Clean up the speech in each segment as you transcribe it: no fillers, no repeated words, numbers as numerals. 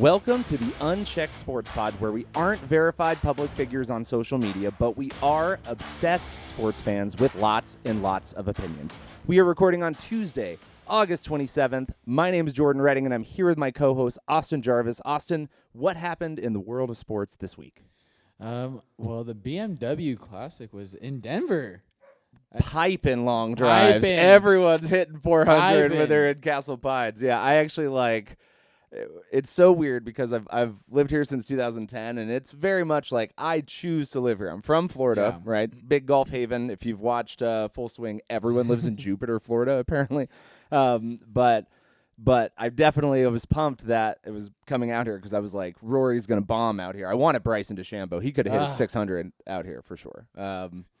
Welcome to the Unchecked Sports Pod, where we aren't verified public figures on social media, but we are obsessed sports fans with lots and lots of opinions. We are recording on Tuesday, August 27th. My name is Jordan Redding, and I'm here with my co-host, Austin Jarvis. Austin, what happened in the world of sports this week? Well, the BMW Classic was in Denver. Piping long drives. Piping. Everyone's hitting 400 when Piping. they're in Castle Pines. Yeah, I actually it's so weird because I've lived here since 2010, and it's very much like I choose to live here. I'm from Florida, right? Big golf haven. If you've watched Full Swing, everyone lives in Jupiter, Florida, apparently. But I definitely was pumped that it was coming out here because I was like, Rory's going to bomb out here. I wanted Bryson DeChambeau. He could have hit 600 out here for sure.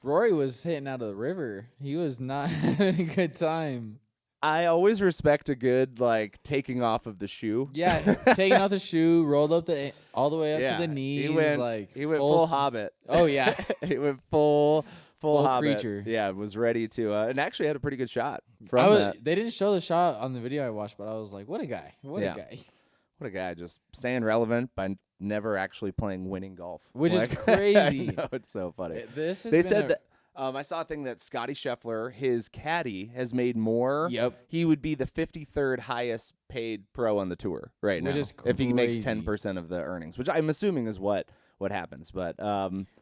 Rory was hitting out of the river. He was not having a good time. I always respect a good, taking off of the shoe. Yeah, taking off the shoe, rolled up all the way up to the knees. He went full Hobbit. Oh, yeah. He went full Hobbit. Creature. Yeah, was ready to, and actually had a pretty good shot from that. They didn't show the shot on the video I watched, but I was like, what a guy. What a guy, just staying relevant by never actually playing winning golf. Which is crazy. I know, it's so funny. They said that. I saw a thing that Scotty Scheffler, his caddy, has made more. Yep. He would be the 53rd highest paid pro on the tour right now. Which is if he makes crazy. 10% of the earnings, which I'm assuming is what happens. But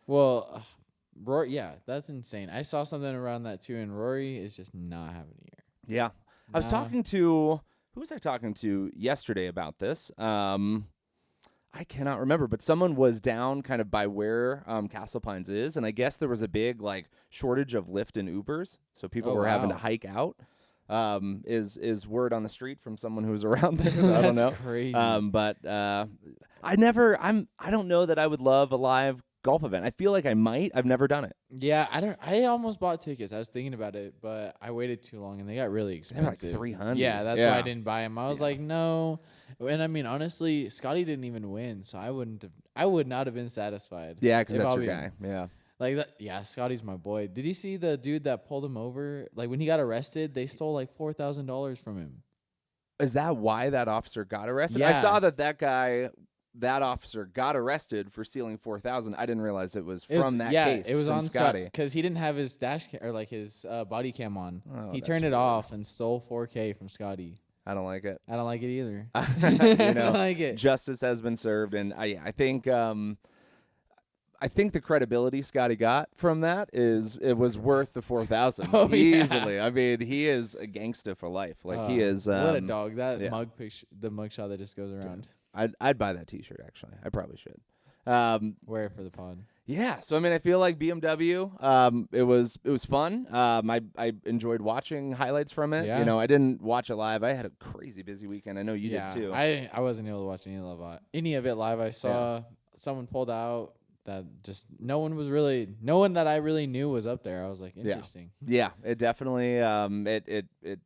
Rory, yeah, that's insane. I saw something around that too, and Rory is just not having a year. Yeah. I was talking to, who was I talking to yesterday about this? I cannot remember, but someone was down kind of by where Castle Pines is, and I guess there was a big shortage of Lyft and Ubers, so people were having to hike out. Is word on the street from someone who's around there? I don't know. That's crazy. But I don't know that I would love a live golf event. I feel like I might. I've never done it. Yeah, I almost bought tickets. I was thinking about it, but I waited too long, and they got really expensive. They were like $300. Yeah, that's why I didn't buy them. I was like, no. And I mean, honestly, Scotty didn't even win, so I would not have been satisfied. Yeah, because that's your guy. Yeah. Like that. Yeah, Scotty's my boy. Did you see the dude that pulled him over? Like when he got arrested, they stole like $4,000 from him. Is that why that officer got arrested? Yeah. I saw that officer got arrested for stealing $4,000. I didn't realize it was from that case. Yeah, it was from on Scotty because he didn't have his his body cam on. Oh, he that's turned it weird. off and stole $4K from Scotty. I don't like it. I don't like it either. I don't like it. Justice has been served, and I think the credibility Scotty got from that it was worth the $4,000 easily. Yeah. I mean, he is a gangster for life. He is. What a dog! That yeah. mug picture, the mugshot that just goes around. I'd buy that T-shirt actually. I probably should. Wear it for the pod. Yeah, so I mean, I feel like BMW. It was fun. I enjoyed watching highlights from it. Yeah. I didn't watch it live. I had a crazy busy weekend. I know you did too. I wasn't able to watch any of it live. I saw someone pulled out that just no one that I really knew was up there. I was like, interesting. Yeah, it definitely it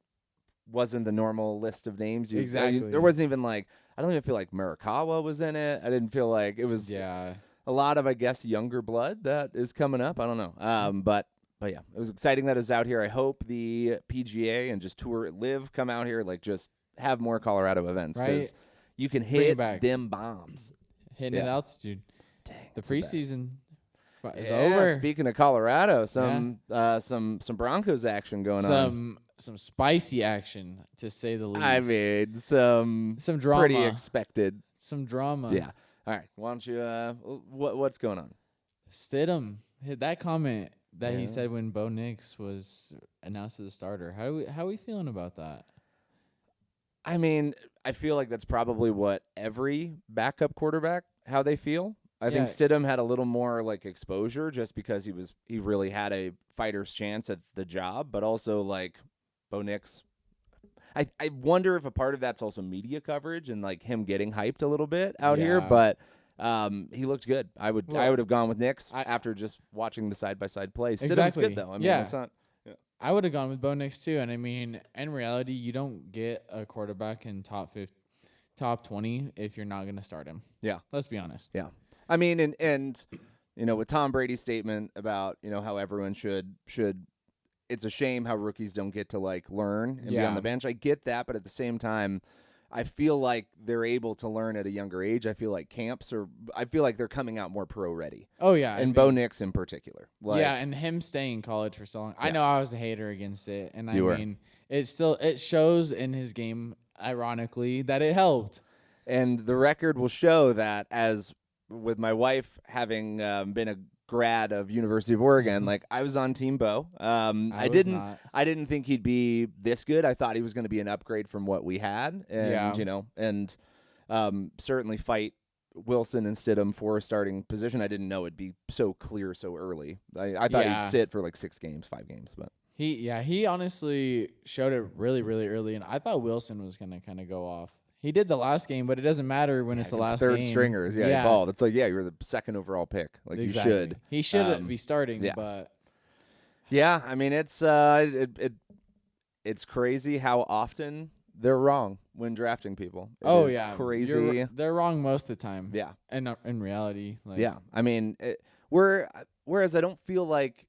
wasn't the normal list of names. Exactly. There wasn't even I don't even feel like Murakawa was in it. I didn't feel like it was. Yeah. A lot of, I guess, younger blood that is coming up. I don't know. But yeah, it was exciting that it's out here. I hope the PGA and just Tour Live come out here, just have more Colorado events. Right. You can Bring it hit back. them bombs. Hitting at altitude. Dang. The preseason is Yeah, over. Speaking of Colorado, some Broncos action going on. Some spicy action, to say the least. I mean, some drama. pretty expected. Some drama. Yeah. All right. Why don't you? What's going on? Stidham hit that comment that he said when Bo Nix was announced as a starter. How are we feeling about that? I mean, I feel like that's probably what every backup quarterback, how they feel. I think Stidham had a little more exposure just because he really had a fighter's chance at the job, but also Bo Nix. I wonder if a part of that's also media coverage and him getting hyped a little bit out here, but he looked good. I would have gone with Nix after just watching the side-by-side plays. Exactly. Stidham's good though. I mean, it's not. I would have gone with Bo Nix too, and I mean, in reality, you don't get a quarterback in top 20 if you're not going to start him. Yeah. Let's be honest. Yeah. I mean, and with Tom Brady's statement about how everyone should. It's a shame how rookies don't get to learn and be on the bench. I get that, but at the same time, I feel like they're able to learn at a younger age. I feel like I feel like they're coming out more pro ready. Oh yeah, and Bo Nix in particular. Yeah, and him staying in college for so long. I know I was a hater against it, and mean, it shows in his game, ironically, that it helped. And the record will show that, as with my wife having been a grad of University of Oregon, like I was on Team Bo. I didn't think he'd be this good. I thought he was going to be an upgrade from what we had, and certainly fight Wilson and Stidham for a starting position. I didn't know it'd be so clear so early. I thought he'd sit for like 5 games, but he honestly showed it really, really early, and I thought Wilson was gonna kind of go off. He did the last game, but it doesn't matter when it's the last third game. Stringers, he balled. It's like, you're the second overall pick. Like exactly. You should. He should be starting, but yeah, I mean it's crazy how often they're wrong when drafting people. Crazy. They're wrong most of the time. Yeah, and in reality, I mean, whereas I don't feel like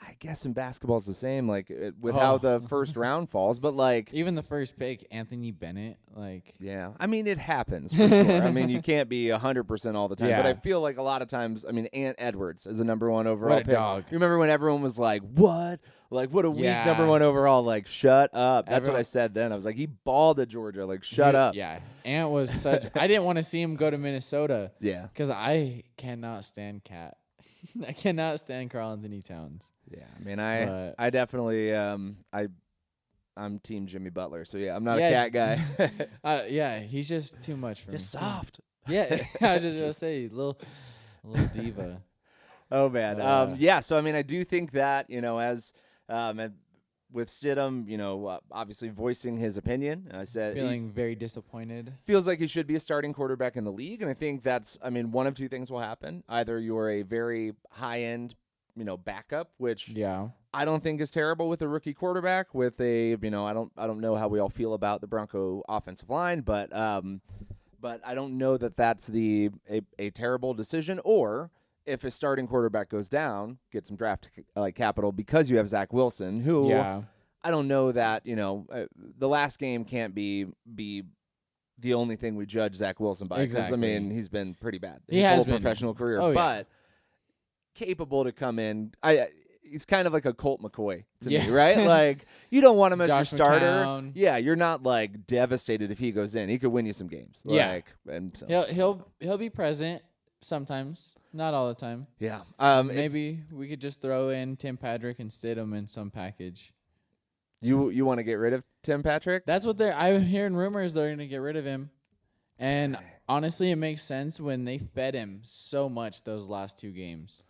I guess in basketball it's the same, with how the first round falls, but even the first pick, Anthony Bennett, I mean, it happens for sure. I mean, you can't be 100% all the time, but I feel like a lot of times, I mean, Ant Edwards is a number 1 overall pick. Dog. You remember when everyone was like, what? Like, what a weak number 1 overall. Like, shut up. That's what I said then. I was like, he balled at Georgia. Like, shut up. Yeah. Ant was such – I didn't want to see him go to Minnesota. Yeah. Because I cannot stand Cat. I cannot stand Karl Anthony Towns. Yeah, I mean, I definitely I'm Team Jimmy Butler, so I'm not a Cat guy. He's just too much for me. Just soft. Yeah, I was just gonna say little diva. Oh man, So I mean, I do think that as with Stidham, obviously voicing his opinion. I said feeling very disappointed. Feels like he should be a starting quarterback in the league, and I think one of two things will happen. Either you're a very high end, backup, which I don't think is terrible with a rookie quarterback. With I don't know how we all feel about the Bronco offensive line, but I don't know that that's a terrible decision. Or if a starting quarterback goes down, get some draft capital because you have Zach Wilson, who I don't know that the last game can't be the only thing we judge Zach Wilson by. Exactly. I mean, he's been pretty bad his whole professional career, but capable to come in. He's kind of like a Colt McCoy to me, right? Like, you don't want him as your starter. McCown. Yeah, you're not devastated if he goes in. He could win you some games. And so. He'll be present sometimes, not all the time. Yeah. Maybe we could just throw in Tim Patrick and Stidham in some package. You want to get rid of Tim Patrick? That's what I'm hearing rumors they're going to get rid of him. And honestly, it makes sense when they fed him so much those last 2 games.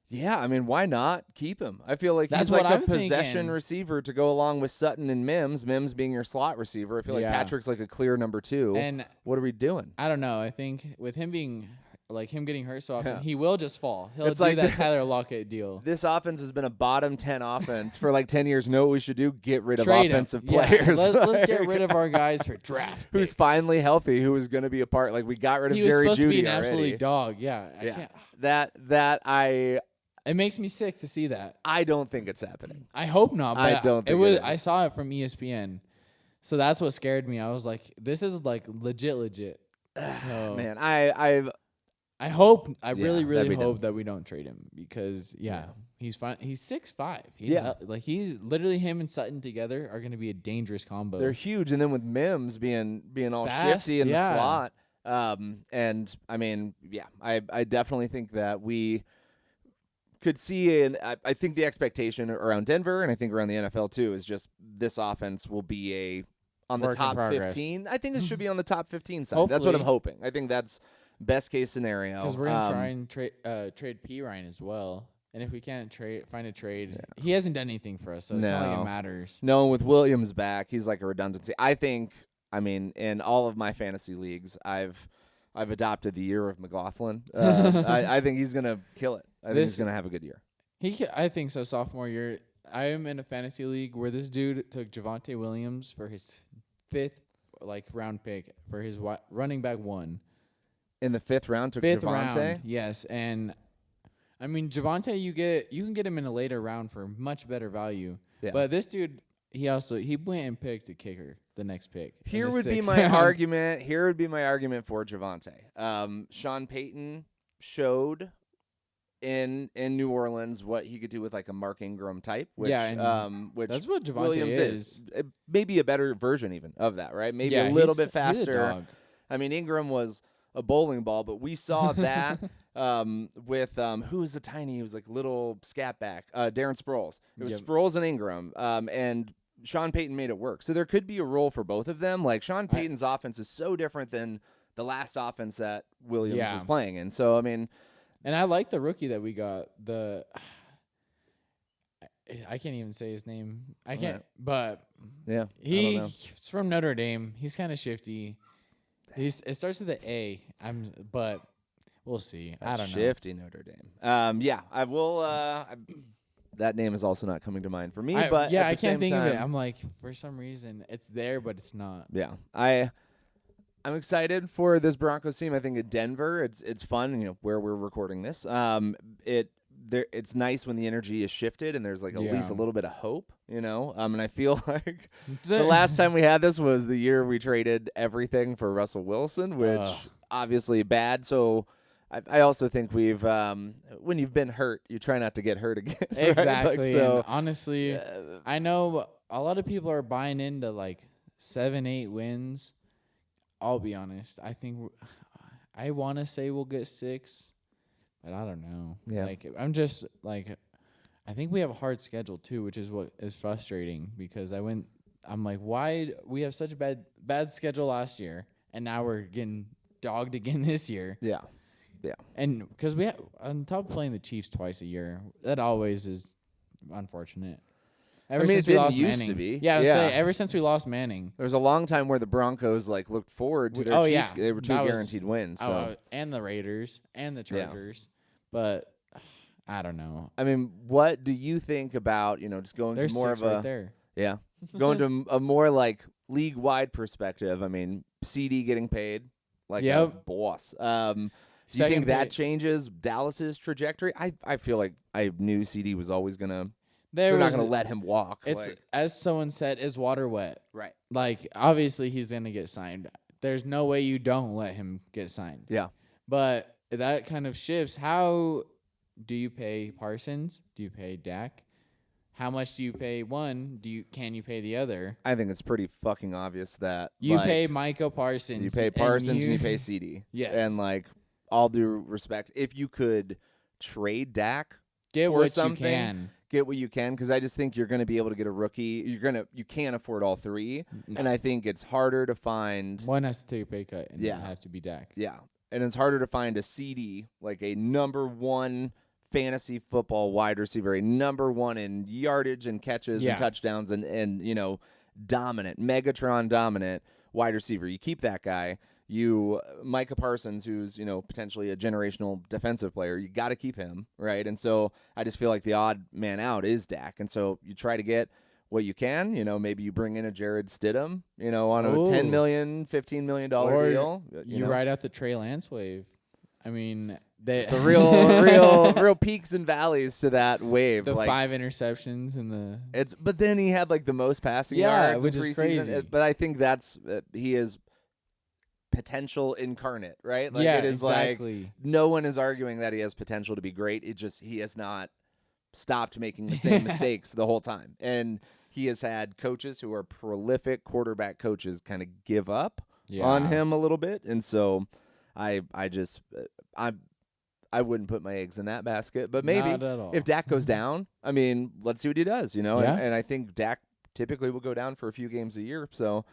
Yeah, I mean, why not keep him? I feel like he's a possession receiver to go along with Sutton and Mims. Mims being your slot receiver. I feel like Patrick's like a clear number 2. And what are we doing? I don't know. I think with him being him getting hurt so often, he will just fall. He'll do like that Tyler Lockett deal. This offense has been a bottom 10 offense for 10 years. Know what we should do? Get rid of offensive players. Let's get rid of our guys for draft who's picks. Finally healthy, who is going to be a part. We got rid of Jerry Jeudy. He was supposed to be an already. absolute dog. Yeah. I can't. It makes me sick to see that. I don't think it's happening. I hope not. But I don't think it is. I saw it from ESPN, so that's what scared me. I was like, "This is legit." So, man, I hope. I really hope that we don't trade him because he's fine. He's 6'5". He's literally him and Sutton together are going to be a dangerous combo. They're huge, and then with Mims being all fast, shifty in the slot, and I mean, I definitely think that we could see, and I think the expectation around Denver, and I think around the NFL too, is just this offense will be on the top 15. I think it should be on the top 15 side. Hopefully. That's what I'm hoping. I think that's best case scenario. Because we're gonna try and trade P. Ryan as well. And if we can't find a trade, he hasn't done anything for us, so it's not like it matters. No, and with Williams back, he's like a redundancy. I think. I mean, in all of my fantasy leagues, I've adopted the year of McLaughlin. I think he's gonna kill it. I think he's going to have a good year. I think so, sophomore year. I am in a fantasy league where this dude took Javonte Williams for his 5th round pick for his running back 1. In the 5th round took 5th Javonte? round, yes. And, I mean, Javonte, you can get him in a later round for much better value. Yeah. But this dude, he went and picked a kicker the next pick. Here would be my argument for Javonte. Sean Payton showed in New Orleans what he could do with like a Mark Ingram type, which which that's what Javonte Williams is. Maybe a better version even of that, right? Maybe a little bit faster. He's a dog. I mean, Ingram was a bowling ball, but we saw that with who was the tiny? He was like little scat back, Darren Sproles. It was Sproles and Ingram, and Sean Payton made it work. So there could be a role for both of them. Like Sean Payton's offense is so different than the last offense that Williams was playing in. So I mean, and I like the rookie that we got. I can't even say his name. I can't. But he's from Notre Dame. He's kind of shifty. It starts with an A. But we'll see. I don't know. Shifty Notre Dame. I will. That name is also not coming to mind for me. But I can't think of it. I'm like, for some reason, it's there, but it's not. Yeah, I'm excited for this Broncos team. I think at Denver, it's fun. You know where we're recording this. It's nice when the energy is shifted and there's like at least a little bit of hope. You know, and I feel like the last time we had this was the year we traded everything for Russell Wilson, which obviously bad. So I also think we've when you've been hurt, you try not to get hurt again. Right? Exactly. Like, so honestly, I know a lot of people are buying into like 7-8 wins. I'll be honest. I think I want to say we'll get 6, but I don't know. Yeah. Like I'm just like I think we have a hard schedule too, which is what is frustrating because I'm like, why we have such a bad schedule last year and now we're getting dogged again this year. Yeah. Yeah. And because we have, on top of playing the Chiefs twice a year, that always is unfortunate. Ever since we lost Manning. To be. Yeah, I was saying, ever since we lost Manning. There was a long time where the Broncos like looked forward to their Chiefs. They were 2 guaranteed wins. So. And the Raiders and the Chargers. But I don't know. I mean, what do you think about, just going to more of a there. Yeah. Going to a more like league-wide perspective. I mean, CD getting paid like a boss. Do you think that changes Dallas's trajectory? I feel like I knew CD was always going to They're not going to let him walk. It's as someone said, is water wet? Right. Like, obviously, he's going to get signed. There's no way you don't let him get signed. Yeah. But that kind of shifts. How do you pay Parsons? Do you pay Dak? How much do you pay one? Can you pay the other? I think it's pretty fucking obvious that you pay Micah Parsons. You pay Parsons and you pay CD. Yes. And all due respect, if you could trade Dak, get what you can. Get what you can, because I just think you're going to be able to get a rookie. You can't afford all 3, and I think it's harder to find. One has to take a pay cut, and it have to be Dak. Yeah, and it's harder to find a CD, like a number 1 fantasy football wide receiver, a number 1 in yardage and catches and touchdowns, and dominant, Megatron dominant wide receiver. You keep that guy. Micah Parsons, who's, potentially a generational defensive player, you got to keep him, right? And so I just feel like the odd man out is Dak. And so you try to get what you can, maybe you bring in a Jared Stidham, on a $10 million, $15 million deal. You ride out the Trey Lance wave. I mean, it's a real peaks and valleys to that wave. The 5 interceptions and but then he had the most passing yards, which is crazy. But I think that's he is potential incarnate, right? It is exactly. No one is arguing that he has potential to be great. He has not stopped making the same mistakes the whole time. And he has had coaches who are prolific quarterback coaches kind of give up on him a little bit. And so I wouldn't put my eggs in that basket, but maybe if Dak goes down, I mean, let's see what he does, and I think Dak typically will go down for a few games a year. So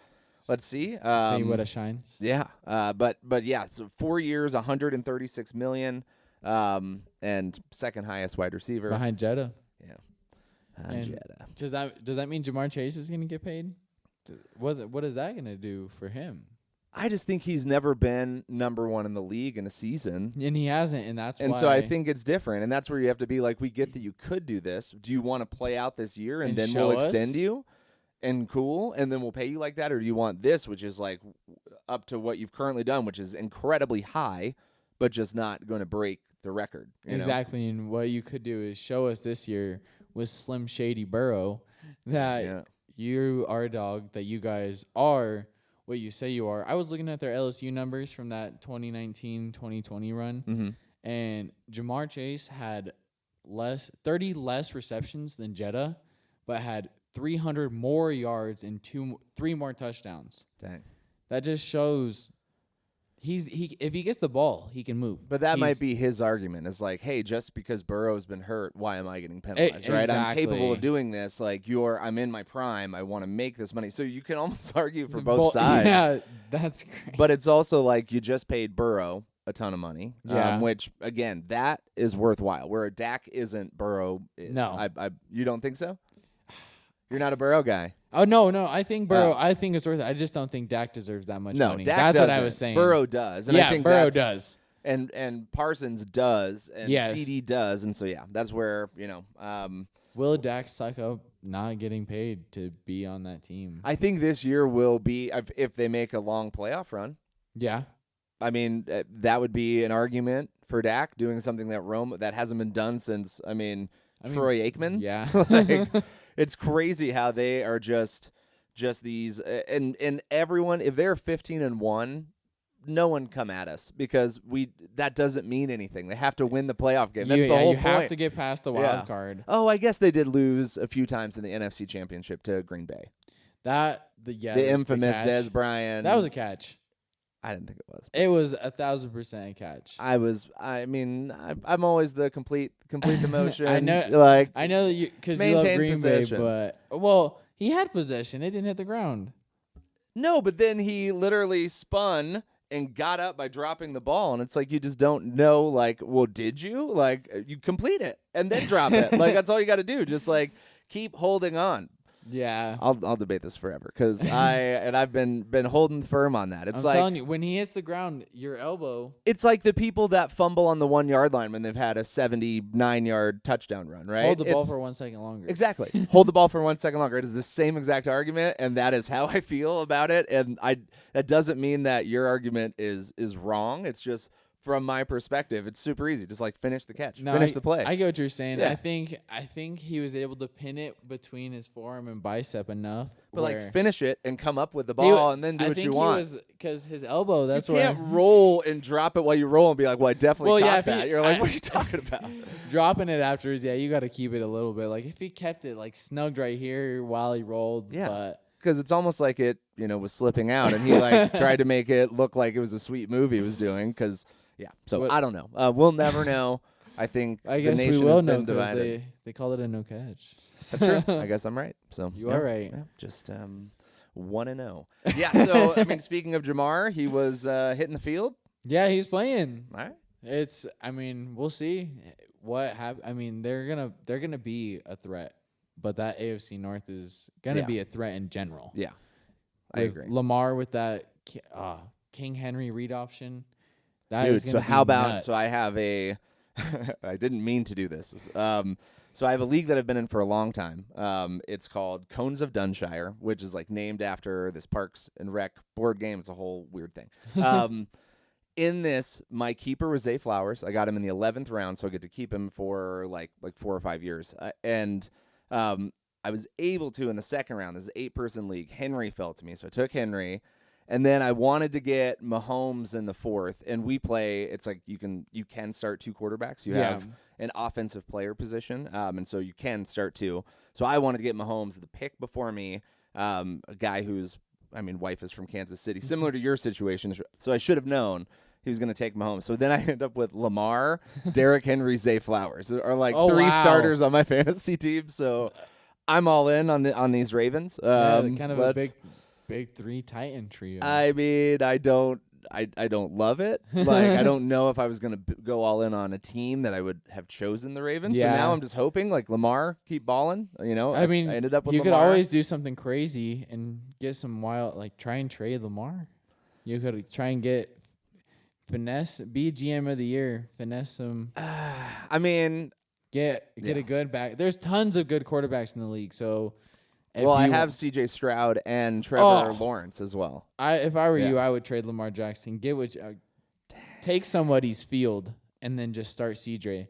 let's see. See what it shines. Yeah. But yeah, so 4 years, $136 million, and second highest wide receiver. Behind Jetta. Yeah. Jetta. Does that mean Jamar Chase is going to get paid? What is that going to do for him? I just think he's never been number 1 in the league in a season. And he hasn't, and that's why. And so I think it's different, and that's where you have to be like, we get that you could do this. Do you want to play out this year, and then we'll extend you? And cool, and then we'll pay you like that? Or do you want this, which is up to what you've currently done, which is incredibly high, but just not going to break the record? Exactly, and what you could do is show us this year with Slim Shady Burrow that you are a dog, that you guys are what you say you are. I was looking at their LSU numbers from that 2019-2020 run, and Jamar Chase had 30 less receptions than Jetta, but had 300 more yards and 3 more touchdowns. Dang. That just shows if he gets the ball, he can move. But that might be his argument. Is like, hey, just because Burrow's been hurt, why am I getting penalized? Right? Exactly. I'm capable of doing this. Like, I'm in my prime. I want to make this money. So you can almost argue for both sides. Yeah, that's great. But it's also like you just paid Burrow a ton of money, yeah. Which again, that is worthwhile. Where a Dak isn't, Burrow is. No, you don't think so? You're not a Burrow guy. Oh no! I think Burrow. I think it's worth it. I just don't think Dak deserves that much money. Dak that's doesn't. what I was saying. Burrow does. And yeah, I think Burrow does. And Parsons does. And yes. CD does. And so that's where will Dak suck up not getting paid to be on that team? I think this year will be if they make a long playoff run. Yeah. I mean, that would be an argument for Dak doing something that hasn't been done since. Troy Aikman. Yeah. Like, it's crazy how they are just these and everyone, if they're 15-1, no one come at us because that doesn't mean anything. They have to win the playoff game. That's the whole point. You have to get past the wild card. Oh, I guess they did lose a few times in the NFC Championship to Green Bay. The infamous Dez Bryant. That was a catch. I didn't think it was. It was 1,000% a catch. I'm always the complete emotion. I know. Like, I know that because you love Green possession. Bay, but he had possession. It didn't hit the ground. No, but then he literally spun and got up by dropping the ball, and it's like you just don't know. Like, well, did you? Like, you complete it and then drop it. Like, that's all you got to do. Just like keep holding on. Yeah, I'll debate this forever because I've been holding firm on that. It's I'm telling you, when he hits the ground, your elbow. It's like the people that fumble on the 1 yard line when they've had a 79-yard touchdown run, right? Hold the ball for 1 second longer. Exactly. Hold the ball for 1 second longer. It is the same exact argument, and that is how I feel about it. And that doesn't mean that your argument is wrong. It's just, from my perspective, it's super easy. Just like finish the catch, finish the play. I get what you're saying. Yeah. I think he was able to pin it between his forearm and bicep enough. But like finish it and come up with the ball and then do what you want. I think because his elbow. That's you where can't roll and drop it while you roll and be like, "Well, I definitely caught that." You're like, "What are you talking about?" Dropping it afterwards, you got to keep it a little bit. Like if he kept it like snugged right here while he rolled, because it's almost like it, was slipping out, and he like tried to make it look like it was a sweet movie he was doing. Because I don't know. We'll never know. I think I guess the nation we will has know been because divided. they call it a no catch. That's true. I guess I'm right. So you are right. Yeah, just 1-0. Yeah. So speaking of Jamar, he was hitting the field. Yeah, he's playing. All right. We'll see what happens. They're gonna be a threat, but that AFC North is gonna be a threat in general. Yeah, I agree. Lamar with that King Henry read option. Dude, so how about nuts. So I have a I didn't mean to do this. So I have a league that I've been in for a long time. It's called Cones of Dunshire, which is like named after this Parks and Rec board game. It's a whole weird thing. In this, my keeper was Zay Flowers. I got him in the 11th round, so I get to keep him for like 4 or 5 years. And I was able to in the second round. This is an 8-person league. Henry fell to me, so I took Henry. And then I wanted to get Mahomes in the 4th, and we play. It's like you can start 2 quarterbacks. You have an offensive player position, and so you can start 2. So I wanted to get Mahomes, the pick before me, a guy whose wife is from Kansas City, similar to your situation. So I should have known he was going to take Mahomes. So then I end up with Lamar, Derrick Henry, Zay Flowers are like 3 starters on my fantasy team. So I'm all in on these Ravens. Kind of a big 3 Titan trio. I don't love it. Like I don't know if I was going to go all in on a team that I would have chosen the Ravens. Yeah. So now I'm just hoping like Lamar keep balling. I ended up with you Lamar. could always do something crazy and get some wild, like try and trade Lamar. You could try and get finesse, be GM of the year, finesse him. Get a good back. There's tons of good quarterbacks in the league. So. I have C.J. Stroud and Trevor Lawrence as well. If I were you, I would trade Lamar Jackson. Take somebody's field and then just start C.J.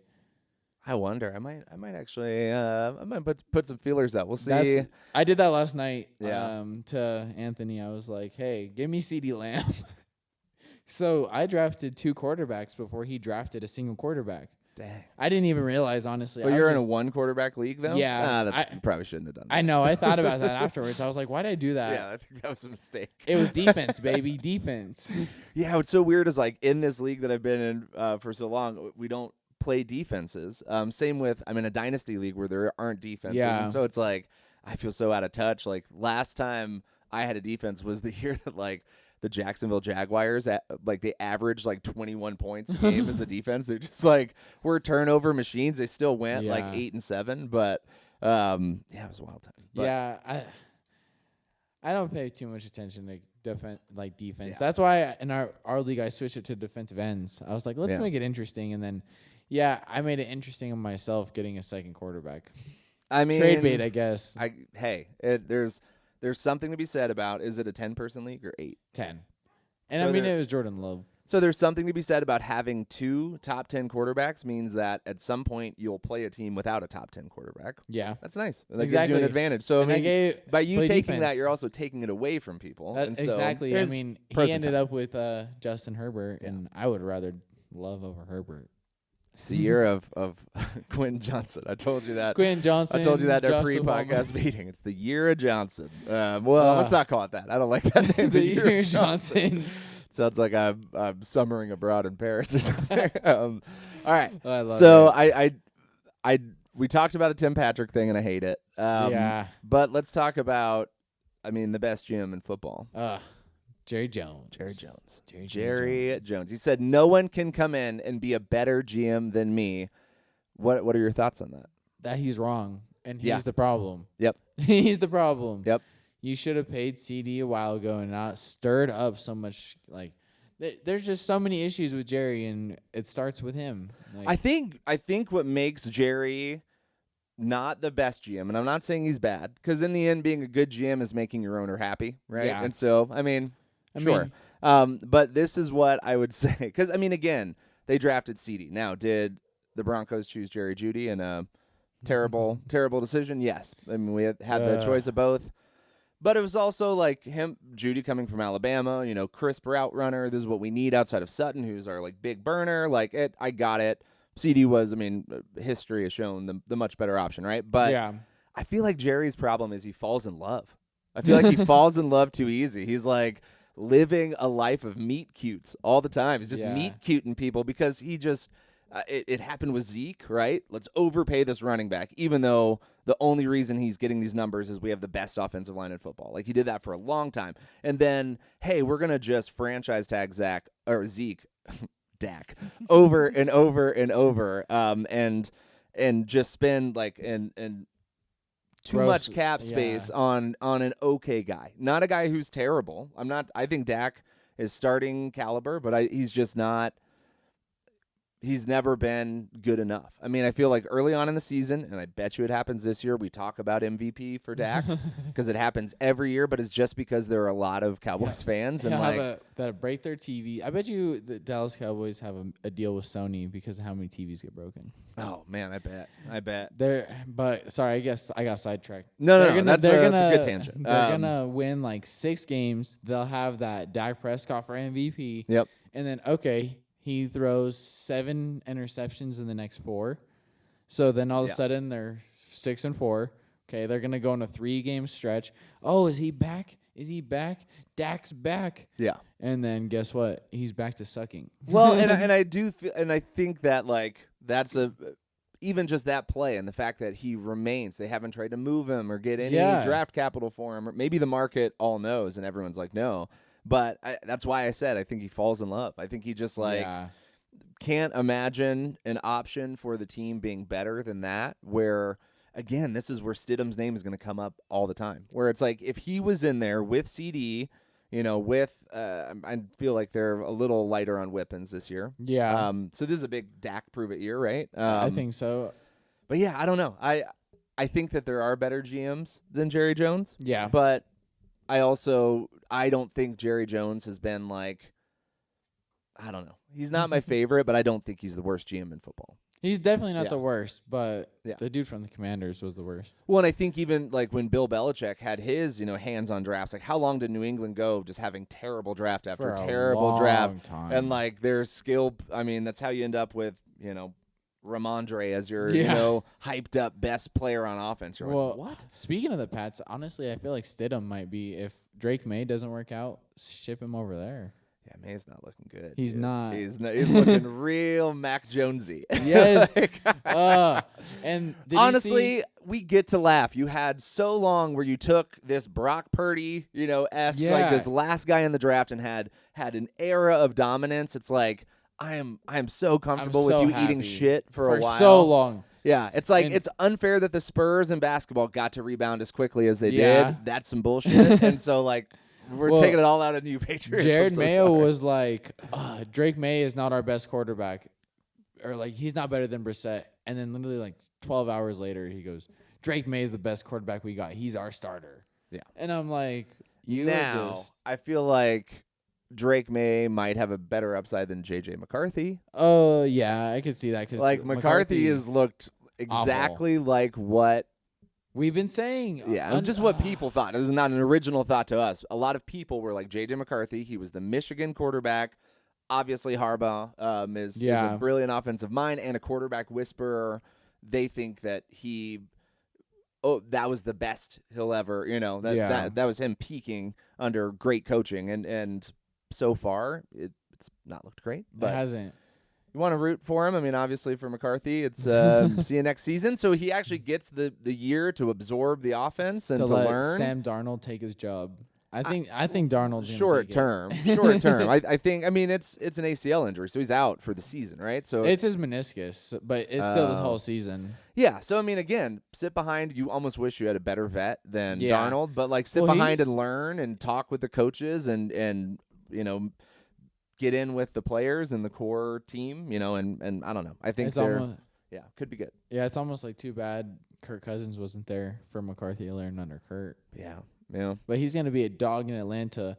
I wonder. I might actually. I might put some feelers out. We'll see. I did that last night. Yeah. To Anthony, I was like, "Hey, give me CeeDee Lamb." So I drafted 2 quarterbacks before he drafted a single quarterback. Dang. I didn't even realize, honestly. But you're in a 1 quarterback league, though. Yeah. You probably shouldn't have done that. I know. I thought about that afterwards. I was like, "Why did I do that?" Yeah, I think that was a mistake. It was defense, baby, defense. Yeah, what's so weird is like in this league that I've been in for so long, we don't play defenses. Same with I'm in a dynasty league where there aren't defenses, Yeah. and so it's like I feel so out of touch. Like last time I had a defense was the year that like the Jacksonville Jaguars they averaged like 21 points a game as a defense. They're just like we're turnover machines. They still went like 8-7, but yeah, it was a wild time. But, yeah, I don't pay too much attention to defense. Yeah. That's why in our league I switched it to defensive ends. I was like, let's make it interesting, and then I made it interesting on myself getting a second quarterback. I mean, trade bait, I guess. There's something to be said about, is it a 10-person league or 8? 10. And So it was Jordan Love. So there's something to be said about having 2 top 10 quarterbacks means that at some point you'll play a team without a top 10 quarterback. Yeah. That's nice. That Exactly. gives you an advantage. So, by you play taking defense. that, you're also taking it away from people. And so exactly. I mean, pros he and ended cons. up with Justin Herbert, and I would rather Love over Herbert. It's the year of Quinn Johnson. I told you that. Quinn Johnson. I told you that in our Josh pre-podcast meeting. It's the year of Johnson. Let's not call it that. I don't like that name. The year of Johnson. Sounds like I'm summering abroad in Paris or something. All right. I love so it. we talked about the Tim Patrick thing, and I hate it. Yeah. But let's talk about, the best GM in football. Jerry Jones. Jerry Jones. He said, no one can come in and be a better GM than me. What are your thoughts on that? That he's wrong, and he's the problem. Yep. He's the problem. Yep. You should have paid CD a while ago and not stirred up so much. Like, there's just so many issues with Jerry, and it starts with him. I think what makes Jerry not the best GM, and I'm not saying he's bad, because in the end, being a good GM is making your owner happy, right? Yeah. And so, sure. But this is what I would say, because, again, they drafted CD. Now, did the Broncos choose Jerry Jeudy in a terrible decision? Yes. We had the choice of both. But it was also like Jeudy coming from Alabama, crisp route runner. This is what we need outside of Sutton, who's our big burner. I got it. CD was, history has shown the much better option, right? But I feel like Jerry's problem is he falls in love. I feel like he falls in love too easy. He's living a life of meet cutes all the time. He's just meet cuting people because he just it happened with Zeke, right? Let's overpay this running back, even though the only reason he's getting these numbers is we have the best offensive line in football. He did that for a long time. And then, hey, we're going to just franchise tag Zeke, Dak, over and over and over, and just spend and too much cap space on an okay guy. Not a guy who's terrible. I think Dak is starting caliber, but he's just not. He's never been good enough. I feel like early on in the season, and I bet you it happens this year, we talk about MVP for Dak because it happens every year, but it's just because there are a lot of Cowboys fans. And that break their TV. I bet you the Dallas Cowboys have a deal with Sony because of how many TVs get broken. Oh, man, I bet. But sorry, I guess I got sidetracked. No, that's a good tangent. They're going to win 6 games. They'll have that Dak Prescott for MVP. Yep. And then, he throws 7 interceptions in the next 4. So then all of a sudden they're 6-4. Okay, they're going to go on a 3-game stretch. Oh, is he back? Dak's back. Yeah. And then guess what? He's back to sucking. Well, and I do feel, and I think that that's even just that play and the fact that he remains. They haven't tried to move him or get any draft capital for him. Or maybe the market all knows and everyone's like, no. But that's why I said I think he falls in love. I think he just can't imagine an option for the team being better than that. Where, again, this is where Stidham's name is going to come up all the time. Where it's if he was in there with CD, I feel like they're a little lighter on weapons this year. Yeah. So this is a big Dak prove it year, right? I think so. But yeah, I don't know. I think that there are better GMs than Jerry Jones. Yeah. But I don't think Jerry Jones has been I don't know. He's not my favorite, but I don't think he's the worst GM in football. He's definitely not Yeah. the worst, but Yeah. the dude from the Commanders was the worst. Well, and I think even like when Bill Belichick had his, hands on drafts, like how long did New England go just having terrible draft after For a terrible long draft? time. And like their skill, I mean, that's how you end up with, Ramondre as your, hyped up best player on offense. You're like, what? Speaking of the Pats, honestly, I feel like Stidham might be, if Drake May doesn't work out, ship him over there. Yeah, May's not looking good. He's dude. not. He's looking real Mac Jonesy. Yes. And honestly, we get to laugh. You had so long where you took this Brock Purdy, esque like this last guy in the draft and had an era of dominance. It's like I am so comfortable with you eating shit for a while. So long. Yeah, it's like it's unfair that the Spurs in basketball got to rebound as quickly as they did. That's some bullshit. And so like we're taking it all out of you Patriots. Jared Mayo was like, Drake May is not our best quarterback. Or like he's not better than Brissett. And then literally like 12 hours later he goes, Drake May is the best quarterback we got. He's our starter. Yeah. And I'm like, I feel like Drake May might have a better upside than J.J. McCarthy. Oh, yeah, I could see that. Cause like McCarthy has looked exactly like what we've been saying. Yeah, just what people thought. This is not an original thought to us. A lot of people were like J.J. McCarthy. He was the Michigan quarterback. Obviously, Harbaugh is a brilliant offensive mind and a quarterback whisperer. They think that that was the best he'll ever, that was him peaking under great coaching. And so far, it's not looked great. But it hasn't. You want to root for him. I mean, obviously for McCarthy, it's see you next season. So he actually gets the year to absorb the offense and to learn. Sam Darnold take his job. I think Darnold's short term. I think. I mean, it's an ACL injury, so he's out for the season, right? So it's his meniscus, but it's still this whole season. Yeah. So I mean, again, sit behind. You almost wish you had a better vet than Darnold, but like sit behind and learn and talk with the coaches and get in with the players and the core team, and I don't know. I think could be good. Yeah, it's almost like too bad Kirk Cousins wasn't there for McCarthy to learn under Kurt. Yeah. But he's going to be a dog in Atlanta.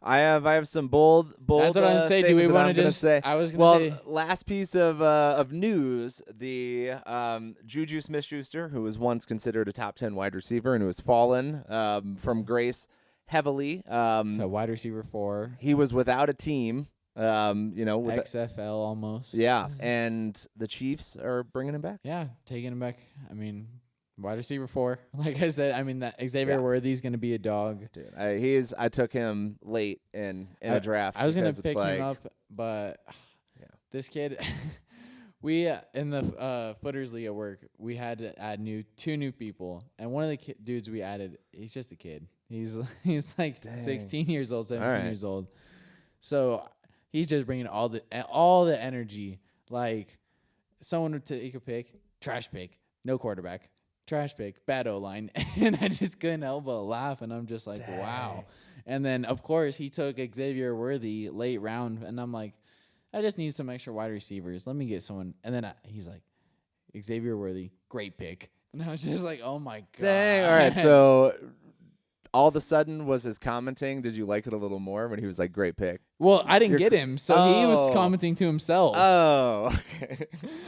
I have some bold. That's what I'm saying. Do we want to just say? I was going to say. Last piece of news: the Juju Smith-Schuster, who was once considered a top 10 wide receiver and who has fallen from grace heavily. So wide receiver 4. He was without a team. With XFL almost. Yeah, and the Chiefs are bringing him back. Yeah, taking him back. I mean, wide receiver 4. Like I said, I mean that Xavier Worthy's going to be a dog. Dude, I took him late in a draft. I was going to pick him up, but this kid. We in the footers league at work, we had to add 2 new people, and one of the dudes we added, he's just a kid. He's like 16 years old, 17 years old. So he's just bringing all the energy. Like someone would take a pick, trash pick, no quarterback, trash pick, bad O-line, and I just couldn't help but laugh, and I'm just like, wow. And then of course he took Xavier Worthy late round, and I'm like, I just need some extra wide receivers. Let me get someone. And then he's like, Xavier Worthy, great pick. And I was just like, oh, my God. Dang. All right. So all of a sudden was his commenting. Did you like it a little more when he was like, great pick? Well, I didn't get him. So he was commenting to himself. Oh, okay.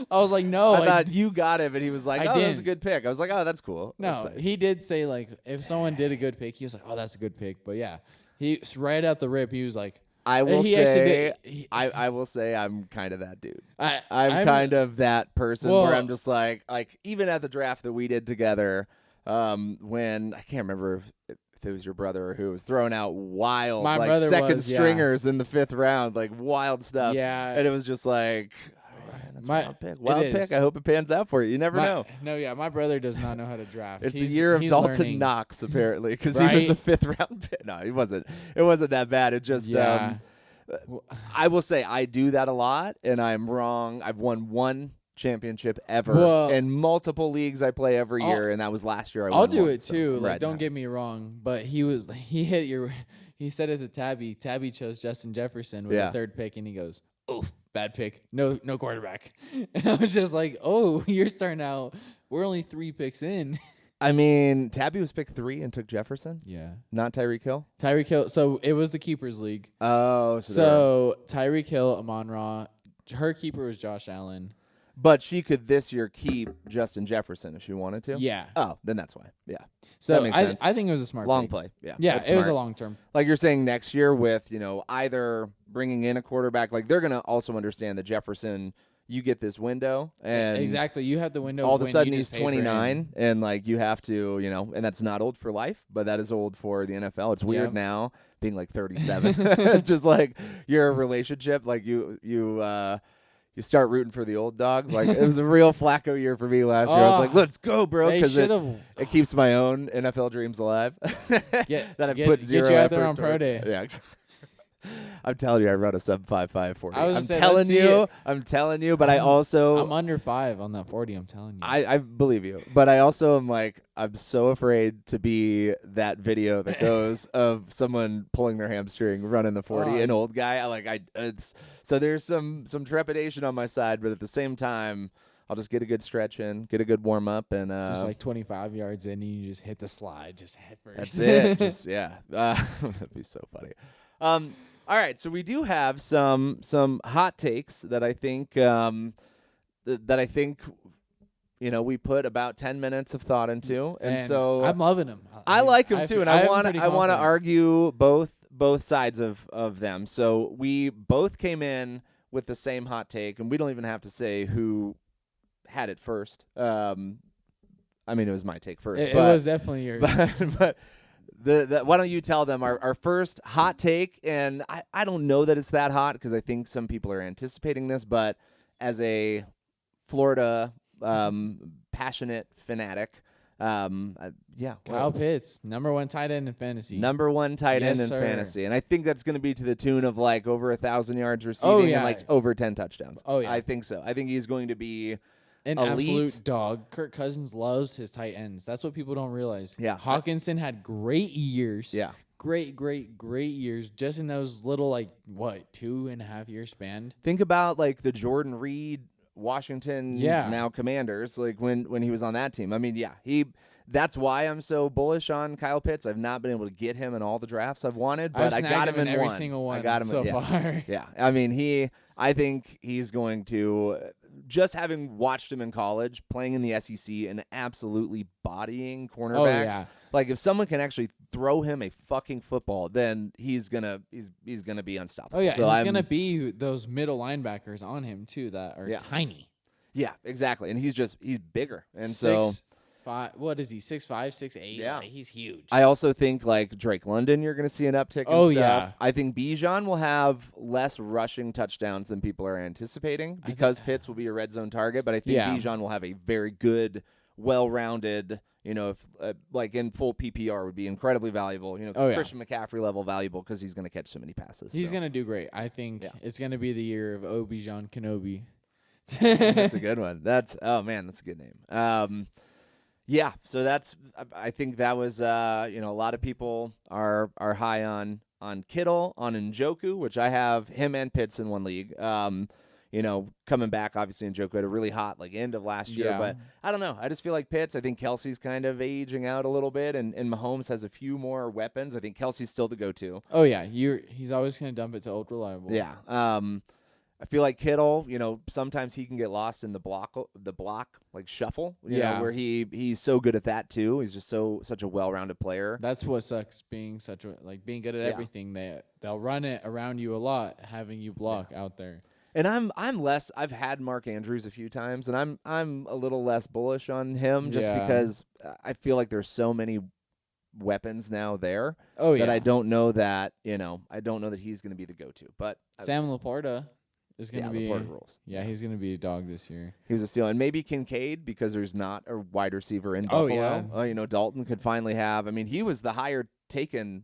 I was like, no. I thought you got him. And he was like, that was a good pick. I was like, oh, that's cool. No, that's nice. He did say, like, if someone did a good pick, he was like, oh, that's a good pick. But, yeah, he right out the rip, he was like, I will say I'm kind of that dude. I'm kind of that person where I'm just like even at the draft that we did together, when I can't remember if it was your brother or who was throwing out wild second stringers in the 5th round, like wild stuff. Yeah. And it was just like, that's a wild pick. Wild pick. I hope it pans out for you. You never know. No, yeah, my brother does not know how to draft. It's the year of Dalton learning. Knox, apparently, because he was a 5th round pick. No, he wasn't. It wasn't that bad. It just, I will say I do that a lot, and I'm wrong. I've won 1 championship ever in multiple leagues I play every year, and that was last year. I'll do it too. Like, don't get me wrong, but he said it to Tabby. Tabby chose Justin Jefferson with the 3rd pick, and he goes, "Oof, bad pick. No quarterback." And I was just like, "Oh, you're starting out. We're only 3 picks in." I mean, Tabby was pick 3 and took Jefferson. Yeah, not Tyreek Hill. Tyreek Hill. So it was the keepers league. Oh, so Tyreek Hill, Amon-Ra. Her keeper was Josh Allen. But she could this year keep Justin Jefferson if she wanted to. Yeah. Oh, then that's why. Yeah. So makes sense. I think it was a smart Long pick. play. Yeah. Yeah, that's it was a smart. long term. Like you're saying next year with, either bringing in a quarterback, like they're going to also understand that Jefferson, you get this window. And exactly. You have the window. all of a when sudden you he's just pay for him. 29 and like you have to, and that's not old for life, but that is old for the NFL. It's weird now being like 37. Just like your relationship, like you start rooting for the old dogs. Like it was a real Flacco year for me last year. I was like, let's go, bro, because it keeps my own NFL dreams alive. That I've put zero get you out there effort on pro day. Yeah. I'm telling you, I run a sub 5.5 40. I'm telling you, but I'm under 5 on that 40. I'm telling you. I believe you, but I also am like, I'm so afraid to be that video that goes of someone pulling their hamstring running the 40, an old guy. So there's some trepidation on my side, but at the same time, I'll just get a good stretch in, get a good warm up, and just like 25 yards in, and you just hit the slide, just head first. That's it. That'd be so funny. All right, so we do have some hot takes that I think we put about 10 minutes of thought into, and so I'm loving them. I like them too, and I want to argue both sides of them. So we both came in with the same hot take, and we don't even have to say who had it first. I mean, it was my take first. It was definitely yours. But why don't you tell them our first hot take? And I don't know that it's that hot because I think some people are anticipating this, but as a Florida passionate fanatic, Kyle Pitts, number 1 tight end in fantasy. Number 1 tight end in fantasy. And I think that's going to be to the tune of like over 1,000 yards receiving and like over 10 touchdowns. Oh, yeah. I think so. I think he's going to be an elite. Absolute dog. Kirk Cousins loves his tight ends. That's what people don't realize. Yeah. Hawkinson had great years. Yeah. Great years just in those little 2.5 year span. Think about like the Jordan Reed Washington now Commanders, like when he was on that team. I mean, that's why I'm so bullish on Kyle Pitts. I've not been able to get him in all the drafts I've wanted, but I got him in every one. single one. I got him so far. Yeah. I mean, I think he's going to, just having watched him in college, playing in the SEC and absolutely bodying cornerbacks. Oh, yeah. Like if someone can actually throw him a fucking football, then he's gonna be unstoppable. Oh yeah, so and he's gonna be those middle linebackers on him too that are tiny. Yeah, exactly. And he's bigger. And 6'5", what is he? 6'5", 6'8"? Yeah. Like, he's huge. I also think like Drake London, you're going to see an uptick in stuff. Yeah. I think Bijan will have less rushing touchdowns than people are anticipating because Pitts will be a red zone target. But I think Bijan will have a very good, well-rounded, if like in full PPR would be incredibly valuable. Christian McCaffrey level valuable because he's going to catch so many passes. He's going to do great. I think it's going to be the year of Bijan Kenobi. That's a good one. That's a good name. Yeah, so I think that was a lot of people are high on Kittle, on Njoku, which I have him and Pitts in one league. Coming back, obviously Njoku had a really hot end of last year, but I don't know. I just feel like Pitts. I think Kelsey's kind of aging out a little bit, and Mahomes has a few more weapons. I think Kelsey's still the go-to. Oh yeah, he's always going to dump it to ultra reliable. Yeah. I feel like Kittle, sometimes he can get lost in the block shuffle, where he's so good at that too. He's just such a well-rounded player. That's what sucks being being good at everything. They'll run it around you a lot, having you block out there. And I've had Mark Andrews a few times, and I'm a little less bullish on him just because I feel like there's so many weapons now there that I don't know that he's going to be the go-to. But Sam Laporta is going to be rules. Yeah, he's going to be a dog this year. He was a steal, and maybe Kincaid because there's not a wide receiver in Buffalo. Oh yeah, Dalton could finally have. I mean, he was the higher taken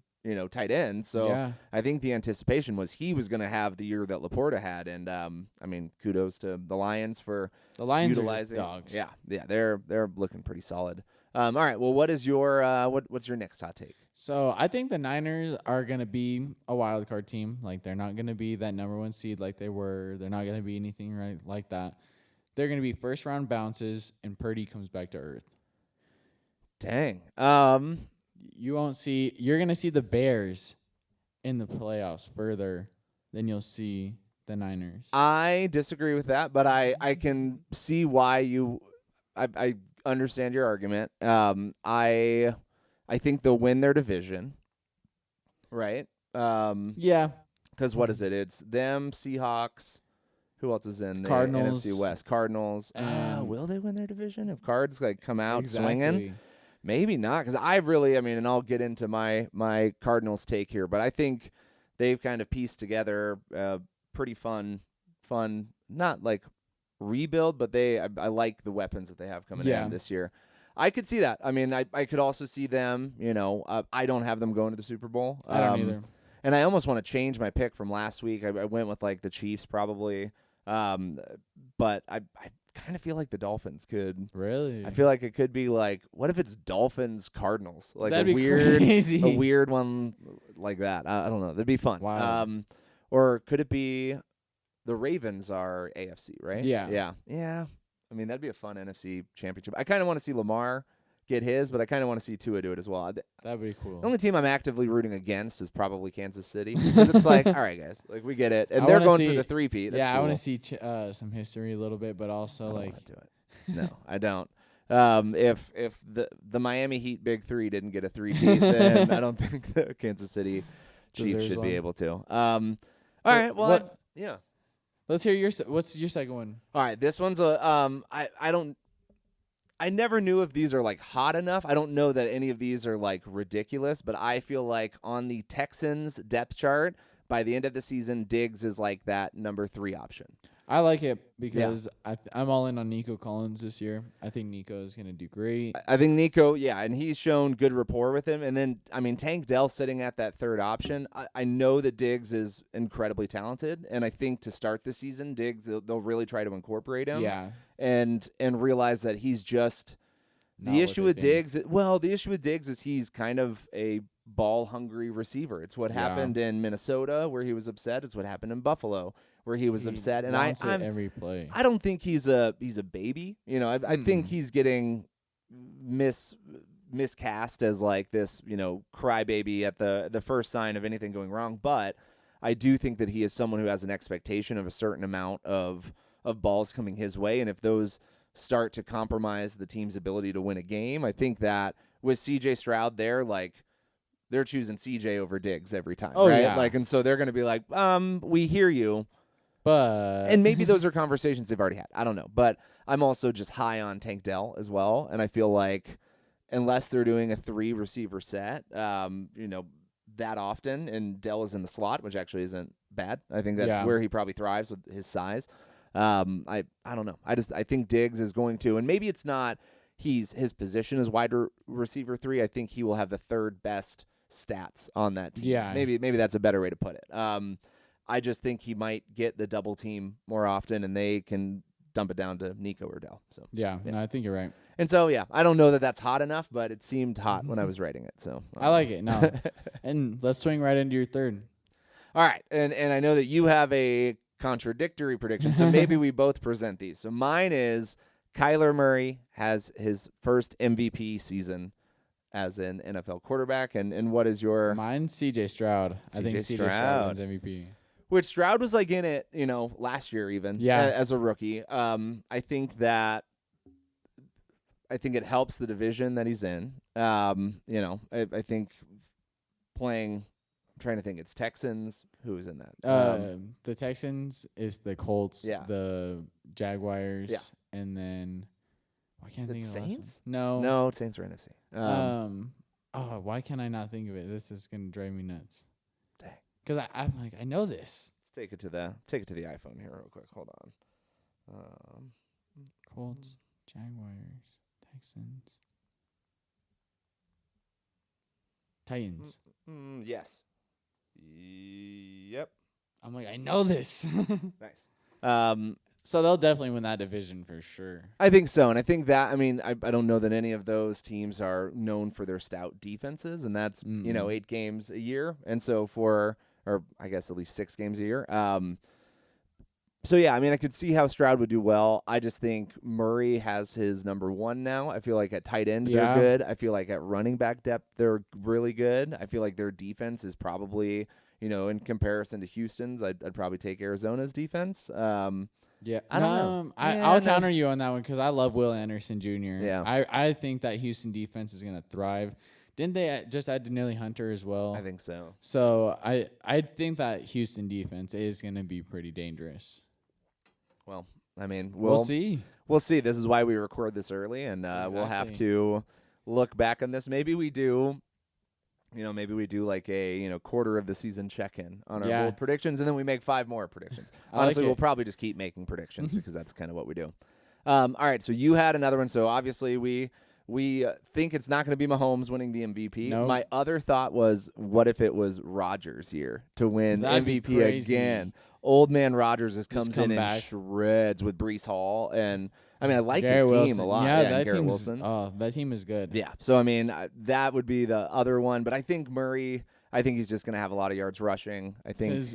tight end. So I think the anticipation was he was going to have the year that Laporta had, and I mean, kudos to the Lions for utilizing. Are just dogs. Yeah, they're looking pretty solid. All right, well, what is your what's your next hot take? So I think the Niners are going to be a wild card team. Like they're not going to be that number 1 seed like they were. They're not going to be anything like that. They're going to be first round bounces, and Purdy comes back to earth. Dang. You're going to see the Bears in the playoffs further than you'll see the Niners. I disagree with that, but I can see why I understand your argument. I think they'll win their division, right? Yeah. Because what is it? It's them, Seahawks. Who else is in the Cardinals. NFC West? Cardinals. And will they win their division if Cards come out swinging? Exactly. Maybe not, because I really, and I'll get into my Cardinals take here, but I think they've kind of pieced together a pretty fun, not like rebuild, but I like the weapons that they have coming in this year. I could see that. I could also see them, I don't have them going to the Super Bowl. I don't either. And I almost want to change my pick from last week. I went with the Chiefs probably. But I kind of feel like the Dolphins could. Really? I feel like it could be what if it's Dolphins Cardinals? That'd a be weird, crazy. a weird one like that. I don't know. That'd be fun. Wow. Or could it be the Ravens are AFC, right? Yeah. Yeah. That'd be a fun NFC championship. I kind of want to see Lamar get his, but I kind of want to see Tua do it as well. That'd be cool. The only team I'm actively rooting against is probably Kansas City. Because it's all right, guys, we get it, and they're going for the three-peat. That's cool. I want to see some history a little bit, but also I don't wanna do it. No, I don't. If the Miami Heat Big Three didn't get a three-peat, then I don't think the Kansas City Chiefs should be able to. All right, well, yeah. Let's hear what's your second one? All right, this one's I never knew if these are hot enough. I don't know that any of these are ridiculous, but I feel like on the Texans depth chart, by the end of the season, Diggs is that number 3 option. I like it because I'm all in on Nico Collins this year. I think Nico is going to do great. I think Nico, and he's shown good rapport with him. And then, Tank Dell sitting at that third option. I know that Diggs is incredibly talented, and I think to start the season, Diggs, they'll really try to incorporate him. Yeah. And realize that he's just the issue with Diggs. Well, the issue with Diggs is he's kind of a ball-hungry receiver. It's what happened in Minnesota where he was upset. It's what happened in Buffalo where he was upset. And I'm every play. I don't think he's a baby. I think he's getting miscast as this, crybaby at the first sign of anything going wrong. But I do think that he is someone who has an expectation of a certain amount of balls coming his way. And if those start to compromise the team's ability to win a game, I think that with CJ Stroud there, they're choosing CJ over Diggs every time. Oh, right? yeah. And so they're going to be we hear you. But And maybe those are conversations they've already had. I don't know. But I'm also just high on Tank Dell as well. And I feel like unless they're doing a 3-receiver set, that often, and Dell is in the slot, which actually isn't bad. I think that's where he probably thrives with his size. I don't know. I think Diggs is going to, and maybe it's not his position is wide receiver 3. I think he will have the third best stats on that team. Yeah. Maybe that's a better way to put it. I just think he might get the double team more often, and they can dump it down to Nico or Dell. So no, I think you're right. And so I don't know that that's hot enough, but it seemed hot when I was writing it. So I like it. No, and let's swing right into your third. All right, and I know that you have a contradictory prediction, so maybe we both present these. So mine is Kyler Murray has his first MVP season as an NFL quarterback, and what is your? Mine's CJ Stroud. I think CJ Stroud wins MVP. Which Stroud was in it, last year even, as a rookie. I think it helps the division that he's in. I think playing. I'm trying to think. It's Texans. Who is in that? The Texans is the Colts. Yeah. The Jaguars. Yeah. And then why can't I think of the Saints? last one? No, Saints are NFC. Why can't I not think of it? This is gonna drive me nuts. Dang. Because I'm I know this. Let's take it to the iPhone here real quick. Hold on. Colts, Jaguars, Texans, Titans. Yes. Yep. I'm I know this. Nice. So they'll definitely win that division for sure. I think so, and I think that I don't know that any of those teams are known for their stout defenses, and that's 8 games a year, and so or I guess at least 6 games a year. So yeah, I could see how Stroud would do well. I just think Murray has his number 1 now. I feel like at tight end they're good. I feel like at running back depth they're really good. I feel like their defense is probably in comparison to Houston's, I'd probably take Arizona's defense. Yeah, I don't know. I'll counter you on that one because I love Will Anderson Jr. Yeah. I think that Houston defense is going to thrive. Didn't they just add Danielle Hunter as well? I think so. So I think that Houston defense is going to be pretty dangerous. Well, I mean, we'll see. We'll see. This is why we record this early, and we'll have to look back on this. Maybe we do. Maybe we do like a quarter of the season check-in on our bold predictions, and then we make 5 more predictions. Honestly, we'll probably just keep making predictions because that's kind of what we do. All right, so you had another one. So obviously we think it's not going to be Mahomes winning the MVP. Nope. My other thought was, what if it was Rodgers' year to win MVP again? Old man Rodgers comes in and shreds with Breece Hall, and I mean, I like his team a lot. Yeah, that Garrett Wilson. Oh, that team is good. Yeah, so I mean, that would be the other one. But I think Murray, he's just going to have a lot of yards rushing. I think,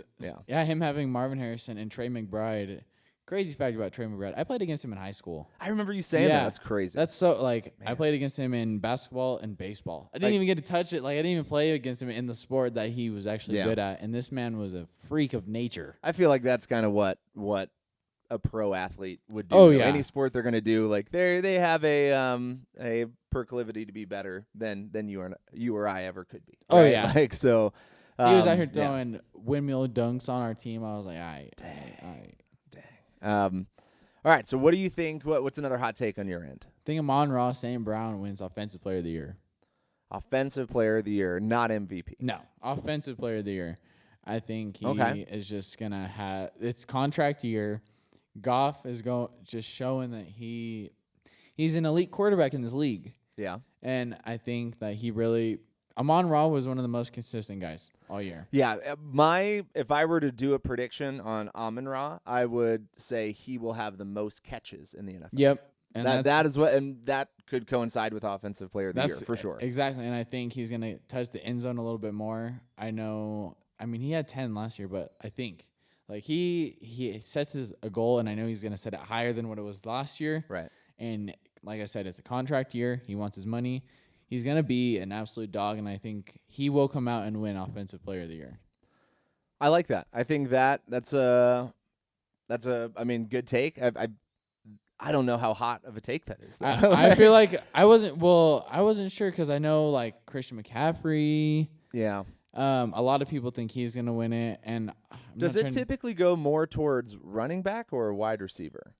him having Marvin Harrison and Trey McBride. Crazy fact about Trey McBride. I played against him in high school. I remember you saying that. That's crazy. That's so, I played against him in basketball and baseball. I didn't even get to touch it. I didn't even play against him in the sport that he was actually good at. And this man was a freak of nature. I feel like that's kind of what a pro athlete would do. Oh, yeah. Any sport they're going to do, like they have a proclivity to be better than you or I ever could be. Right? Oh, yeah. So he was out here throwing windmill dunks on our team. I was like, Dang. All right, so what do you think? What's another hot take on your end? I think Amon-Ra St. Brown wins Offensive Player of the Year. Offensive Player of the Year, not MVP. No, Offensive Player of the Year. I think he is just going to have – it's contract year. Goff is just showing that he's an elite quarterback in this league. Yeah. And I think that he really – Amon-Ra was one of the most consistent guys all year. Yeah, if I were to do a prediction on Amon-Ra, I would say he will have the most catches in the NFL. Yep. And that could coincide with Offensive Player of the Year for sure. Exactly, and I think he's going to touch the end zone a little bit more. He had 10 last year, but I think he sets a goal, and I know he's going to set it higher than what it was last year. Right. And like I said, it's a contract year. He wants his money. He's going to be an absolute dog, and I think he will come out and win Offensive Player of the Year. I like that. I think that's a good take. I don't know how hot of a take that is. I feel like I wasn't sure because I know Christian McCaffrey. Yeah. A lot of people think he's going to win it, and does it typically go more towards running back or wide receiver?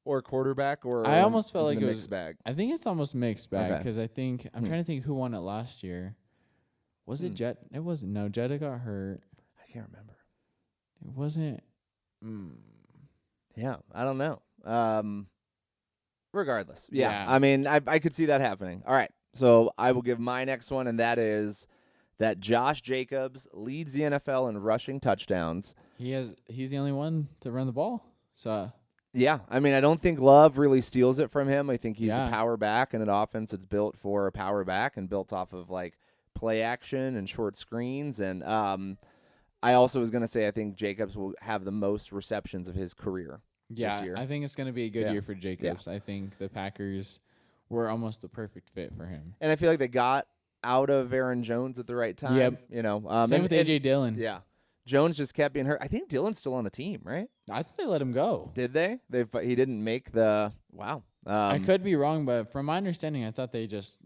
Or quarterback, or I almost felt like it was mixed bag. I think it's almost mixed bag because I think I'm trying to think who won it last year. Was it Jet? It wasn't. No, Jetta got hurt. I can't remember. It wasn't. Yeah, I don't know. Regardless, yeah. I mean, I could see that happening. All right, so I will give my next one, and that is that Josh Jacobs leads the NFL in rushing touchdowns. He's the only one to run the ball. So. Yeah, I mean, I don't think Love really steals it from him. I think he's a power back in an offense that's built for a power back and built off of play action and short screens. And I also was going to say I think Jacobs will have the most receptions of his career this year. I think it's going to be a good year for Jacobs. Yeah. I think the Packers were almost the perfect fit for him. And I feel like they got out of Aaron Jones at the right time. Yep. Same with A.J. Dillon. Yeah. Jones just kept being hurt. I think Dillon's still on the team, right? I think they let him go. Did they? He didn't make the – wow. I could be wrong, but from my understanding, I thought they were just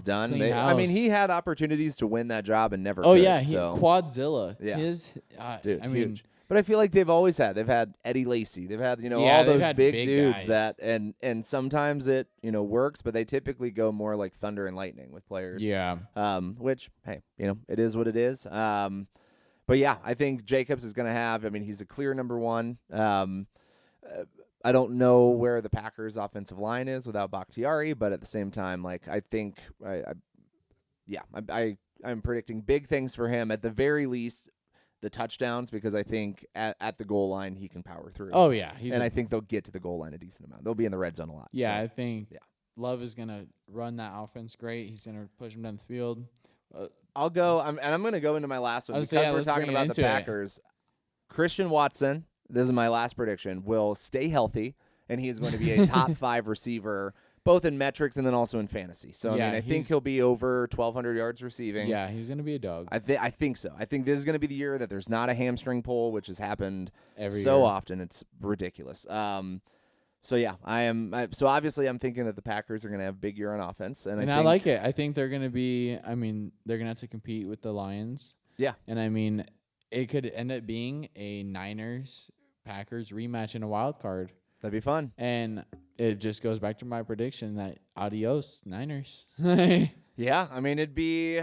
done. I mean, he had opportunities to win that job and never could. So. Quadzilla. Yeah. Dude, huge. But I feel like they've had Eddie Lacy. They've had, all those big dudes guys. and sometimes it, works, but they typically go more like thunder and lightning with players. Yeah. Which, hey, it is what it is. But yeah, I think Jacobs is going to have, he's a clear number one. I don't know where the Packers offensive line is without Bakhtiari, but at the same time, I think I'm predicting big things for him at the very least. The touchdowns, because I think at the goal line he can power through. Oh, yeah. I think they'll get to the goal line a decent amount. They'll be in the red zone a lot. Yeah, so. I think Love is going to run that offense great. He's going to push them down the field. I'll go, I'm going to go into my last one because we're talking about the Packers. Christian Watson, this is my last prediction, will stay healthy, and he is going to be a top 5 receiver both in metrics and then also in fantasy. So Yeah, I think he'll be over 1,200 yards receiving. Yeah, he's gonna be a dog. I think so. I think this is going to be the year that there's not a hamstring pull, which has happened Every so year. often. It's ridiculous. So yeah, so obviously I'm thinking that the Packers are going to have a big year on offense, and I like it. I think they're gonna be. I mean, they're gonna have to compete with the Lions. Yeah, and I mean, it could end up being a Niners Packers rematch in a wild card, that'd be fun. and it just goes back to my prediction that adios Niners. Yeah, I mean it'd be.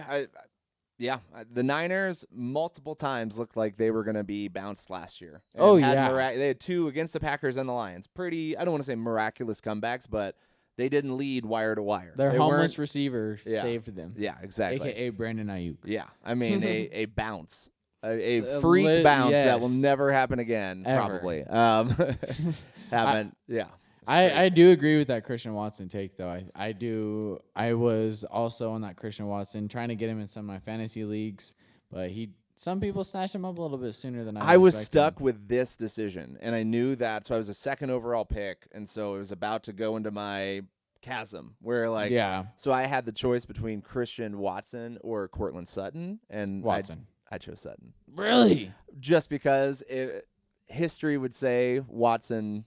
The Niners multiple times looked like they were going to be bounced last year. And they had 2 against the Packers and the Lions. Pretty, I don't want to say miraculous comebacks, but they didn't lead wire to wire. Their homeless receiver saved them. Yeah, exactly. AKA Brandon Ayuk. Yeah, I mean a bounce, a freak bounce that will never happen again, Ever. probably. Yeah. I do agree with that Christian Watson take, though. I do. I was also on that Christian Watson, trying to get him in some of my fantasy leagues, but some people snatched him up a little bit sooner than I was expected. stuck with this decision, and I knew that, so I was a second overall pick, and so it was about to go into my chasm where so I had the choice between Christian Watson or Cortland Sutton, and Watson. I chose Sutton. Really? Just because history would say Watson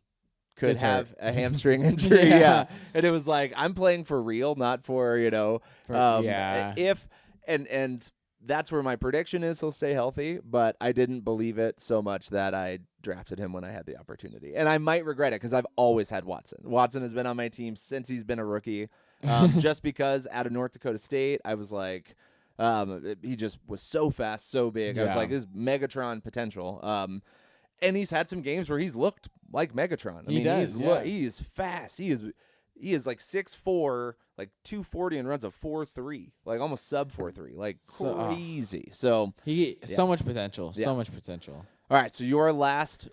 could have a hamstring injury. Yeah. And it was like, I'm playing for real, not for, if, and that's where my prediction is he'll stay healthy, but I didn't believe it so much that I drafted him when I had the opportunity. And I might regret it because I've always had Watson. Watson has been on my team since he's been a rookie. Just because out of North Dakota State, I was like, he just was so fast, so big. I was like, this is Megatron potential. And he's had some games where he's looked like Megatron. He is fast. He is like 6'4", like 240, and runs a 4.3, like almost sub 4.3, like crazy. So so much potential. Yeah. So much potential. All right, so your last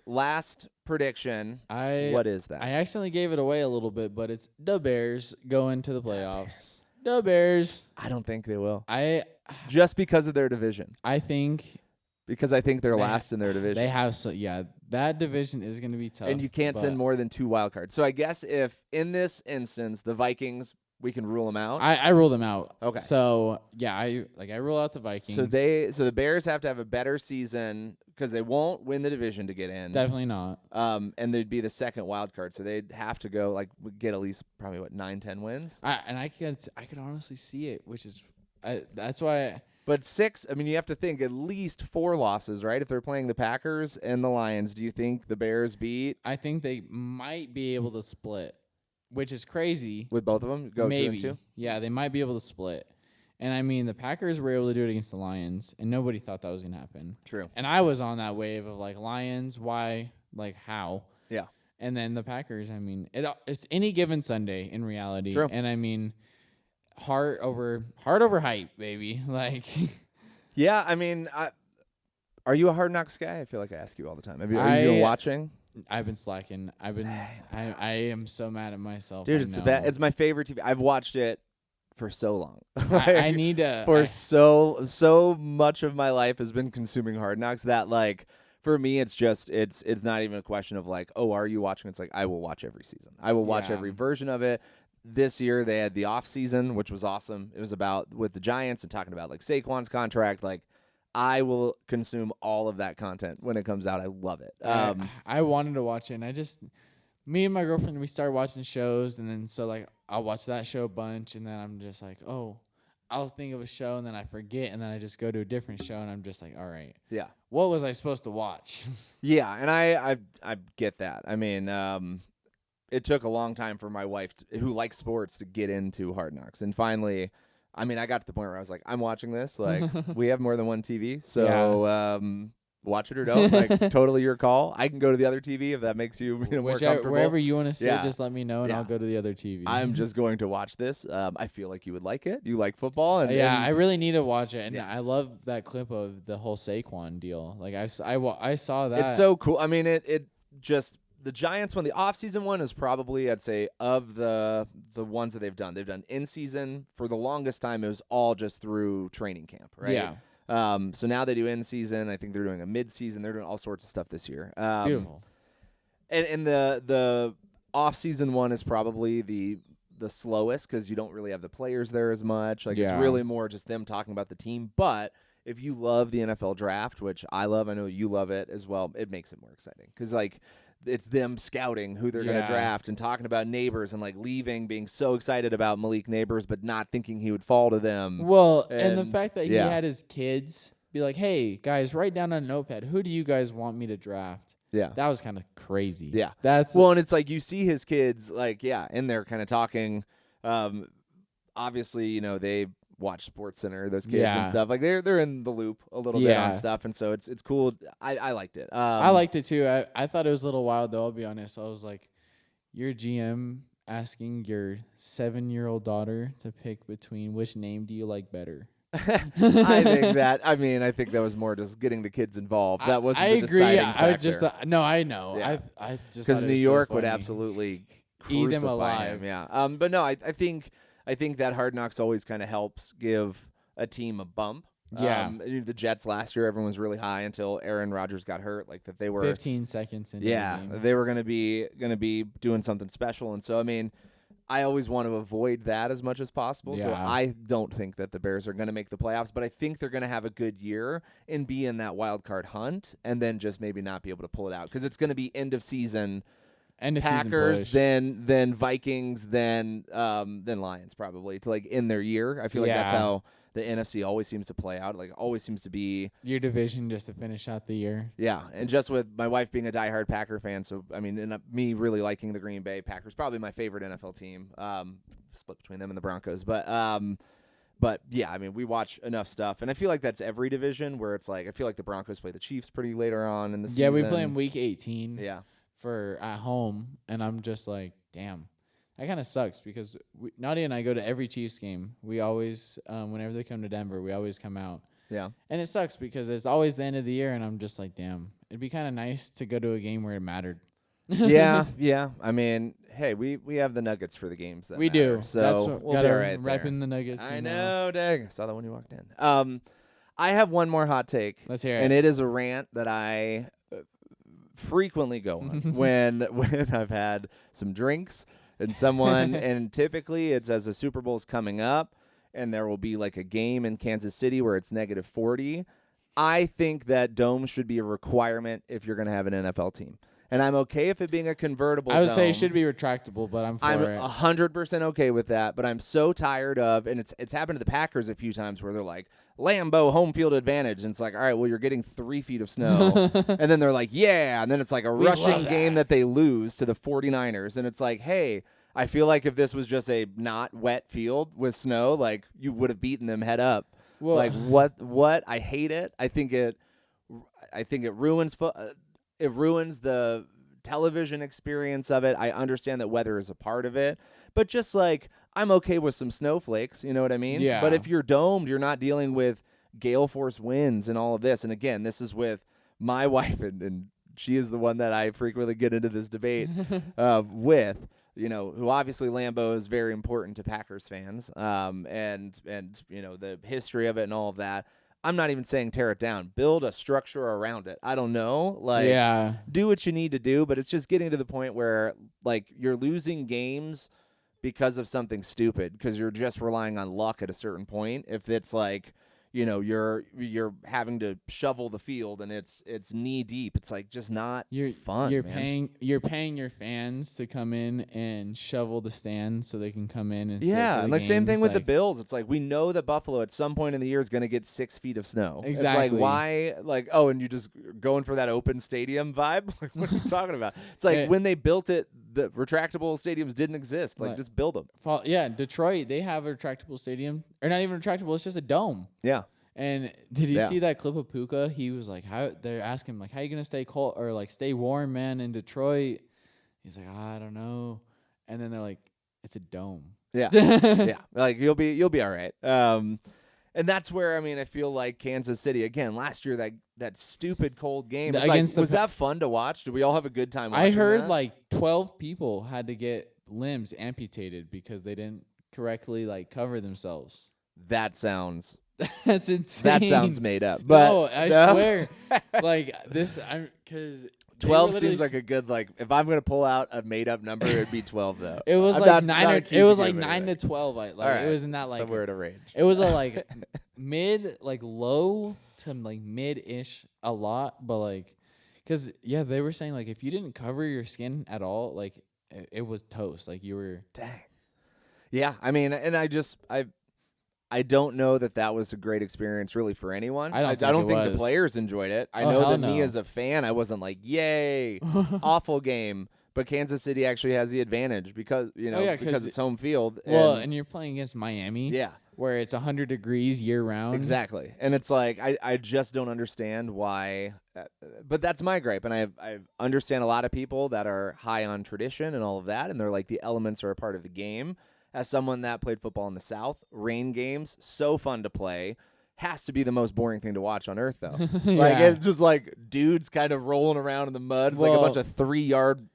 prediction. What is that? I accidentally gave it away a little bit, but it's the Bears going to the playoffs. The Bears. I don't think they will. Just because of their division. Because I think they're last in their division. They have that division is going to be tough. And you can't send more than 2 wild cards. So I guess if in this instance the Vikings, we can rule them out. I rule them out. Okay. So I rule out the Vikings. So the Bears have to have a better season because they won't win the division to get in. Definitely not. And they'd be the second wild card, so they'd have to go get at least probably 9-10 wins. I could honestly see it, which is that's why. But 6, I mean, you have to think at least 4 losses, right? If they're playing the Packers and the Lions, do you think the Bears beat? I think they might be able to split, which is crazy. With both of them? Go maybe. 2-2? Yeah, they might be able to split. And I mean, the Packers were able to do it against the Lions, and nobody thought that was going to happen. True. And I was on that wave of Lions, why, how? Yeah. And then the Packers, I mean, it's any given Sunday in reality. True. And I mean, heart over hype, baby. Yeah, I mean, are you a Hard Knocks guy? I feel like I ask you all the time. Are you been watching? I've been slacking. I am so mad at myself. Dude, it's my favorite TV. I've watched it for so long. I need to. So much of my life has been consuming Hard Knocks that for me, it's not even a question of are you watching? It's I will watch every season. I will watch every version of it. This year they had the off season, which was awesome. It was about with the Giants and talking about Saquon's contract. I will consume all of that content when it comes out. I love it. I wanted to watch it, and me and my girlfriend, we started watching shows, and then I'll watch that show a bunch, and then I'm just I'll think of a show, and then I forget, and then I just go to a different show, and I'm just all right. Yeah. What was I supposed to watch? Yeah, and I get that. I mean, it took a long time for my wife, who likes sports, to get into Hard Knocks. And finally, I mean, I got to the point where I was I'm watching this. We have more than one TV, so watch it or don't. Totally your call. I can go to the other TV if that makes you more comfortable. Wherever you want to sit, just let me know, and I'll go to the other TV. I'm just going to watch this. I feel like you would like it. You like football. And I really need to watch it. And I love that clip of the whole Saquon deal. I saw that. It's so cool. I mean, it just... The Giants one, the offseason one, is probably, I'd say, of the ones that they've done in season. For the longest time, it was all just through training camp, right? Yeah. So now they do in season. I think they're doing a mid season. They're doing all sorts of stuff this year. Beautiful. And the off season one is probably the the slowest because you don't really have the players there as much. Like, it's Yeah. really more just them talking about the team. But if you love the NFL draft, which I love, I know you love it as well, it makes it more exciting because, like, it's them scouting who they're going to draft and talking about Neighbors and, like, leaving, being so excited about Malik Neighbors but not thinking he would fall to them. Well, and the fact that he had his kids be like, hey, guys, write down on a notepad, who do you guys want me to draft? Yeah. That was kind of crazy. Yeah. That's well, and it's like you see his kids, like, in there kind of talking. Obviously, they watch SportsCenter, those kids and stuff. Like, they're in the loop a little bit on stuff, and so it's cool. I liked it. I liked it too. I thought it was a little wild, though. I'll be honest. I was like, your GM asking your 7-year-old daughter to pick between which name do you like better? I think that was more just getting the kids involved. That wasn't. I agree. I just thought, no, I know. Yeah. I just because New York would funny. absolutely Eat him crucify alive. him, yeah. But no, I think that Hard Knocks always kind of helps give a team a bump. Yeah. The Jets last year, everyone was really high until Aaron Rodgers got hurt. Like, that they were 15 seconds into the game. they were going to be doing something special, and so I always want to avoid that as much as possible. Yeah. So I don't think that the Bears are going to make the playoffs, but I think they're going to have a good year and be in that wild card hunt, and then just maybe not be able to pull it out because it's going to be end of season. Packers, then Vikings, then Lions probably to, like, end their year. I feel like that's how the NFC always seems to play out. Like, always seems to be your division just to finish out the year. Yeah, and just with my wife being a diehard Packer fan, so and me really liking the Green Bay Packers, probably my favorite NFL team. Split between them and the Broncos, but yeah, we watch enough stuff, and I feel like that's every division where it's like I feel like the Broncos play the Chiefs pretty later on in the season. Yeah, we play in week 18. Yeah. For at home, and I'm just like, damn, that kind of sucks because Nadia and I go to every Chiefs game. We always, whenever they come to Denver, we always come out. Yeah. And it sucks because it's always the end of the year, and I'm just like, damn, it'd be kind of nice to go to a game where it mattered. Yeah. Hey, we have the Nuggets for the games that we matter, do. so that's what, we'll gotta be right wrap there. in the Nuggets. I know, dang. I saw that when you walked in. I have one more hot take. Let's hear it. And it is a rant that I frequently go on when I've had some drinks and someone, and typically it's as the Super Bowl's coming up and there will be like a game in Kansas City where it's -40. I think that domes should be a requirement if you're going to have an NFL team. And I'm okay if it being a convertible I would dome. say it should be retractable, but I'm 100% okay with that, but I'm so tired of, and it's happened to the Packers a few times where they're like, Lambeau home field advantage, and it's like, all right, well, you're getting 3 feet of snow, and then they're like, yeah, and then it's like a rushing game that they lose to the 49ers, and it's like, hey, I feel like if this was just a not wet field with snow, like, you would have beaten them head up. Well, like, what? I hate it. I think it ruins it ruins the television experience of it. I understand that weather is a part of it, but just like, I'm okay with some snowflakes, you know what I mean? Yeah. But if you're domed, you're not dealing with gale force winds and all of this. And again, this is with my wife, and she is the one that I frequently get into this debate with, who obviously Lambeau is very important to Packers fans, and the history of it and all of that. I'm not even saying tear it down. Build a structure around it. I don't know. Do what you need to do, but it's just getting to the point where, like, you're losing games because of something stupid, because you're just relying on luck at a certain point. If it's like, you're having to shovel the field and it's knee deep, it's like just not fun. You're paying your fans to come in and shovel the stands so they can come in and and like same thing with the Bills. It's like we know that Buffalo at some point in the year is going to get 6 feet of snow. Exactly. It's like why? Like, oh, and you just going for that open stadium vibe? Like, what are you talking about? It's like when they built it, the retractable stadiums didn't exist. Like, just build them. Yeah, Detroit, they have a retractable stadium. Or not even retractable, it's just a dome. Yeah. And did you see that clip of Puka? He was like, "How?" They're asking him, like, "How you gonna stay cold or like stay warm, man, in Detroit?" He's like, "I don't know." And then they're like, "It's a dome." Yeah, yeah. Like you'll be all right. And that's where I feel like Kansas City again last year, that stupid cold game was that fun to watch? Did we all have a good time watching I heard that? like 12 people had to get limbs amputated because they didn't correctly like cover themselves. That sounds. That's insane. That sounds made up. But no, I swear, like this, because 12 seems like a good, like, if I'm going to pull out a made-up number, it would be 12, though. It was I'm like not 9 accusing you of 9 to anything. 12. Like All right. it was in that like somewhere in a range. It was a like mid, like low to like mid-ish a lot, but like cuz they were saying like if you didn't cover your skin at all, like it was toast. Like you were Dang. Yeah, I mean, and I don't know that was a great experience really for anyone. I don't think the players enjoyed it. I Oh, know hell that me no. as a fan, I wasn't like, yay, awful game. But Kansas City actually has the advantage because, because it's home field. Well, and you're playing against Miami. Yeah. Where it's 100 degrees year round. Exactly. And it's like, I just don't understand why. But that's my gripe. And I understand a lot of people that are high on tradition and all of that. And they're like, the elements are a part of the game. As someone that played football in the South, rain games, so fun to play. Has to be the most boring thing to watch on earth, though. Like, it's just like dudes kind of rolling around in the mud. It's like a bunch of 3-yard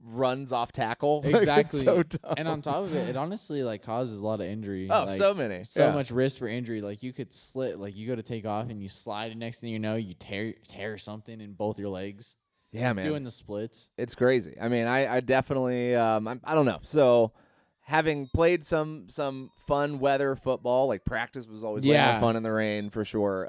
runs off tackle. Exactly. So dumb. And on top of it, it honestly like causes a lot of injury. Oh, like, so many. So much risk for injury. Like you could slit, like you go to take off and you slide, and next thing you know, you tear something in both your legs. Yeah, man. Doing the splits. It's crazy. I mean, I definitely, I don't know. So having played some fun weather football, like practice was always way more fun in the rain for sure.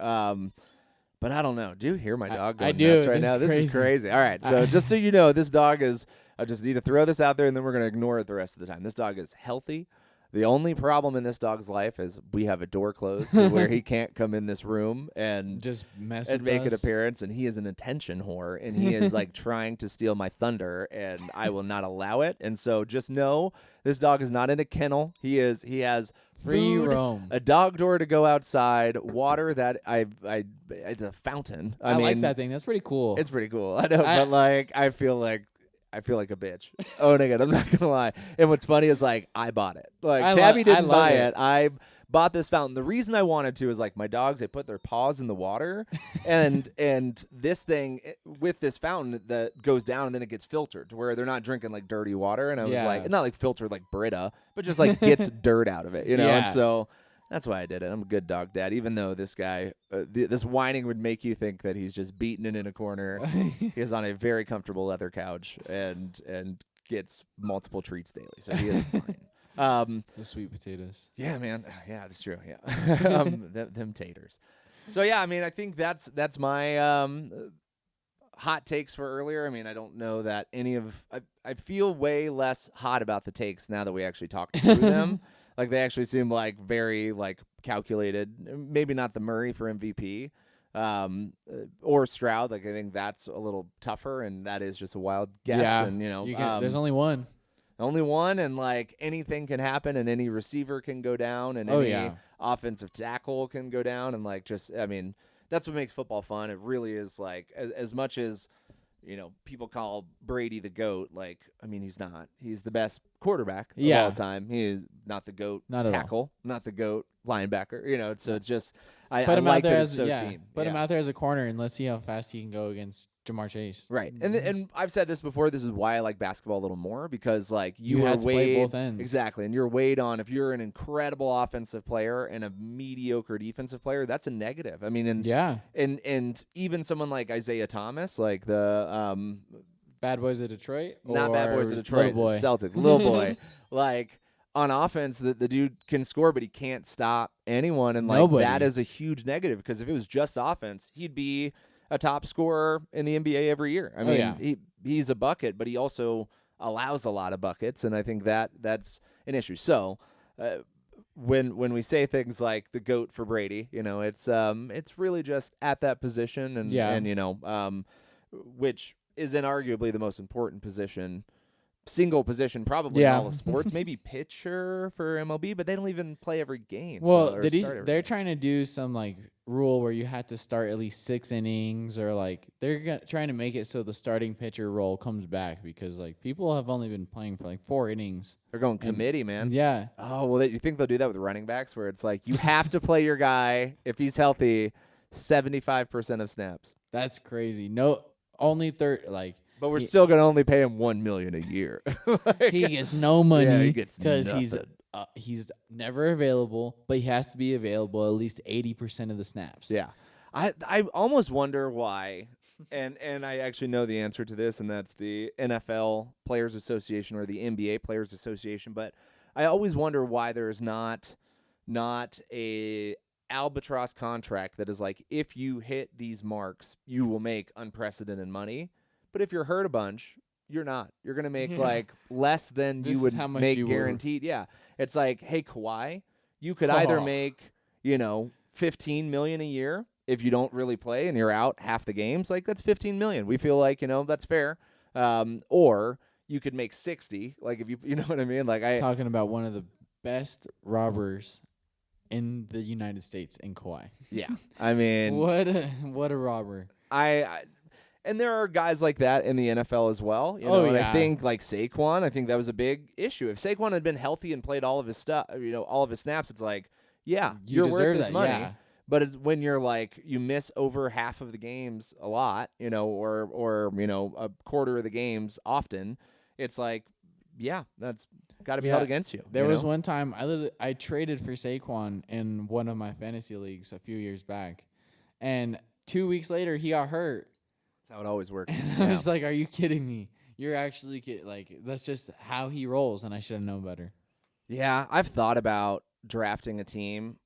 But I don't know. Do you hear my dog going nuts right now? This is crazy. All right. So just so you know, this dog is, I just need to throw this out there, and then we're going to ignore it the rest of the time. This dog is healthy. The only problem in this dog's life is we have a door closed to where he can't come in this room and just mess and with make us. an appearance. And he is an attention whore, and he is like trying to steal my thunder, and I will not allow it. And so just know this dog is not in a kennel. He has free food, roam, a dog door to go outside, water that it's a fountain. I mean, like that thing. That's pretty cool. It's pretty cool. I know, but like I feel like a bitch owning it. I'm not gonna lie. And what's funny is like I bought it. Like Tabby didn't buy it. I bought this fountain. The reason I wanted to is like my dogs. They put their paws in the water, and this thing with this fountain that goes down and then it gets filtered to where they're not drinking like dirty water. And I was like, not like filtered like Brita, but just like gets dirt out of it, you know. Yeah. And so that's why I did it. I'm a good dog dad, even though this guy, this whining would make you think that he's just beating it in a corner. He is on a very comfortable leather couch and gets multiple treats daily, so he is fine. The sweet potatoes. Yeah, man. Yeah, that's true. Yeah, them taters. So yeah, I mean, I think that's my hot takes for earlier. I mean, I don't know that any of I feel way less hot about the takes now that we actually talked through them. Like they actually seem like very like calculated. Maybe not the Murray for MVP or Stroud. Like I think that's a little tougher, and that is just a wild guess. Yeah, And there's only one. Only one, and like anything can happen, and any receiver can go down, and any offensive tackle can go down, and like just I mean that's what makes football fun. It really is like as much as. People call Brady the GOAT. Like, I mean, he's not. He's the best quarterback of all time. He is not the GOAT tackle, not the GOAT linebacker. So it's just I like that it's so team. Put him out there as a corner, and let's see how fast he can go against Jamar Chase. Right, and I've said this before. This is why I like basketball a little more because like you have are to weighed play both ends exactly, and you're weighed on if you're an incredible offensive player and a mediocre defensive player. That's a negative. I mean, and even someone like Isaiah Thomas, like the Bad Boys of Detroit, not Bad Boys of Detroit, Little Boy. Celtic, little boy, like. On offense, the dude can score, but he can't stop anyone, and like that is a huge negative because if it was just offense, he'd be a top scorer in the NBA every year. I mean, he's a bucket, but he also allows a lot of buckets, and I think that's an issue. So when we say things like the GOAT for Brady, it's really just at that position, and which is inarguably the most important position. Single position probably in all of sports, maybe pitcher for MLB, but they don't even play every game. Well, they're trying to do some like rule where you have to start at least 6 innings, or like they're trying to make it so the starting pitcher role comes back because like people have only been playing for like 4 innings. They're going committee, man. Yeah. Oh, well, you think they'll do that with running backs where it's like you have to play your guy if he's healthy 75% of snaps. That's crazy. No, only But we're still going to only pay him $1 million a year. He gets no money. Yeah, he gets because nothing. he's never available, but he has to be available at least 80% of the snaps. Yeah, I almost wonder why and I actually know the answer to this, and that's the NFL Players Association or the NBA Players Association. But I always wonder why there is not a albatross contract that is like, if you hit these marks, you will make unprecedented money. But if you're hurt a bunch, you're not. You're going to make like less than This you is would how much make you were. guaranteed. Yeah. It's like, hey, Kawhi, you could either make, $15 million a year if you don't really play and you're out half the games. Like, that's $15 million. We feel like, that's fair. Or you could make 60. Like, if you know what I mean? Like, talking about one of the best robbers in the United States in Kawhi. Yeah. I mean, what a robber. And there are guys like that in the NFL as well. And I think like Saquon, I think that was a big issue. If Saquon had been healthy and played all of his stuff, all of his snaps, it's like, yeah, you're worth this money. Yeah. But it's when you're like, you miss over half of the games a lot, or a quarter of the games often, it's like, yeah, that's got to be held against you. There was one time I traded for Saquon in one of my fantasy leagues a few years back, and 2 weeks later he got hurt. That's how it always works. And I was like, "Are you kidding me? You're actually that's just how he rolls," and I should have known better. Yeah, I've thought about drafting a team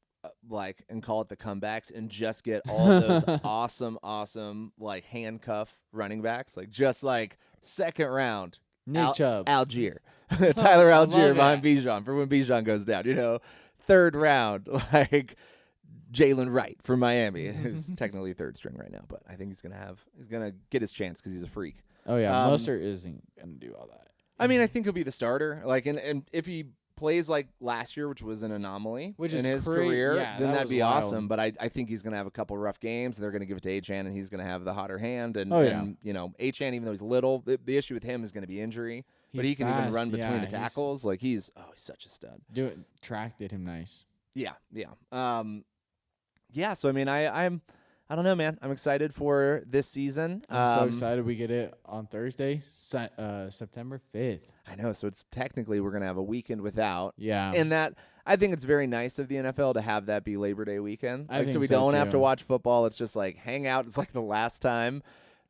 and call it the Comebacks and just get all of those awesome like handcuff running backs, like just like second round. Nick Chubb. Algier. Tyler Algier behind Bijan for when Bijan goes down. Third round, like Jalen Wright from Miami. He's technically third string right now, but I think he's gonna get his chance because he's a freak. Oh yeah, Mostert isn't gonna do all that. I mean, I think he'll be the starter. Like, and if he plays like last year, which was an anomaly in his career, then that'd be awesome. But I think he's going to have a couple rough games. They're going to give it to Achane, and he's going to have the hotter hand. And, Achane, even though he's little, the issue with him is going to be injury. But he can even run between the tackles. Like, he's such a stud. Track did him nice. Yeah. So, I mean, I don't know, man. I'm excited for this season. I'm so excited we get it on Thursday, September 5th. I know. So it's technically we're going to have a weekend without. Yeah. And that I think it's very nice of the NFL to have that be Labor Day weekend. I think so we don't have to watch football. It's just like hang out. It's like the last time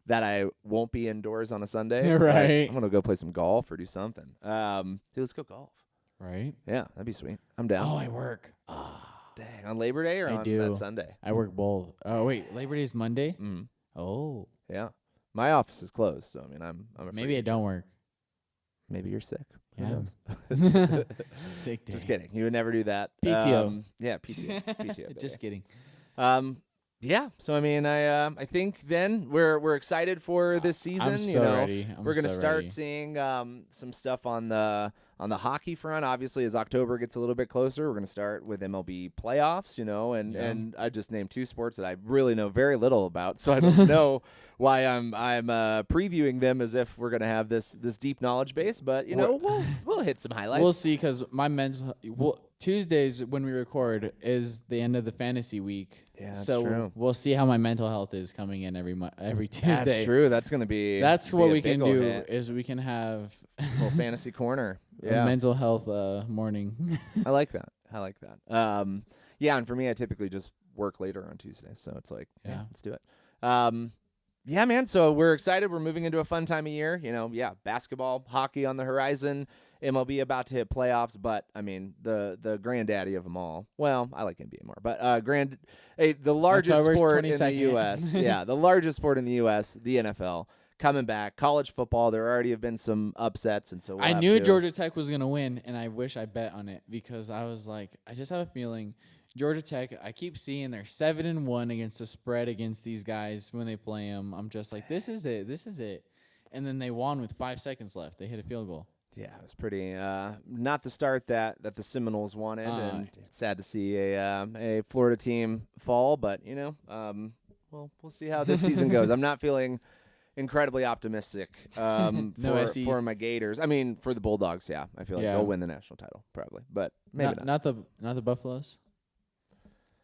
that I won't be indoors on a Sunday. Right. I'm going to go play some golf or do something. Hey, let's go golf. Right. Yeah, that'd be sweet. I'm down. Oh, I work. Dang, on Labor Day or on that Sunday? I work both. Oh wait, Labor Day is Monday. Mm-hmm. Oh, yeah. My office is closed, so I mean, I'm maybe I don't work. Maybe you're sick. Yeah. Sick day. Just kidding. You would never do that. PTO. Yeah, PTO. Just kidding. Yeah. So I mean, I think then we're excited for this season. I'm so ready. We're gonna start seeing some stuff on the hockey front. Obviously, as October gets a little bit closer, we're gonna start with MLB playoffs. And I just named two sports that I really know very little about, so I don't know why I'm previewing them as if we're gonna have this deep knowledge base. But we'll hit some highlights. We'll see, because my Tuesdays when we record is the end of the fantasy week. Yeah, that's so true. We'll see how my mental health is coming in every Tuesday. That's true. That's gonna be. That's what we can do hit. is we can have a little fantasy corner. A mental health morning. I like that. Yeah, and for me, I typically just work later on Tuesday, so it's like, yeah, let's do it. Yeah, man. So we're excited. We're moving into a fun time of year. Basketball, hockey on the horizon. MLB about to hit playoffs, but I mean the granddaddy of them all. Well, I like NBA more, but the largest sport in the U.S. Yeah, the largest sport in the U.S. The NFL coming back. College football. There already have been some upsets, and so I knew Georgia Tech was gonna win, and I wish I bet on it because I was like, I just have a feeling Georgia Tech. I keep seeing they're 7-1 against the spread against these guys when they play them. I'm just like, this is it, and then they won with 5 seconds left. They hit a field goal. Yeah, it was pretty not the start that the Seminoles wanted, and it's sad to see a Florida team fall. But we'll see how this season goes. I'm not feeling incredibly optimistic for my Gators. I mean, for the Bulldogs, yeah, I feel like they'll win the national title probably, but maybe not the Buffaloes.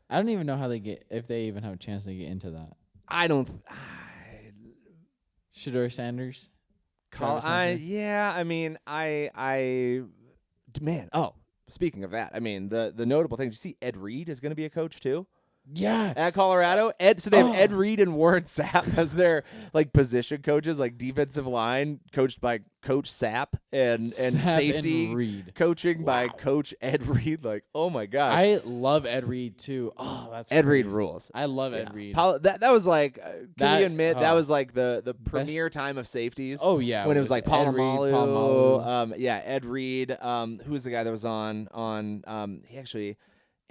I don't even know how if they even have a chance to get into that. I don't. Shedeur Sanders. Man. Oh, speaking of that, I mean the notable thing. Did you see Ed Reed is going to be a coach too? Yeah. At Colorado. So they have Ed Reed and Warren Sapp as their like position coaches, like defensive line coached by Coach Sapp and Sapp safety and Reed. coaching by Coach Ed Reed. Like, oh my gosh. I love Ed Reed too. Oh, that's Ed crazy. Reed rules. I love Ed Reed. That was like, can we admit that was like the premier time of safeties? Oh yeah, when it was like Polamalu. Ed Reed. Who was the guy that was on? He actually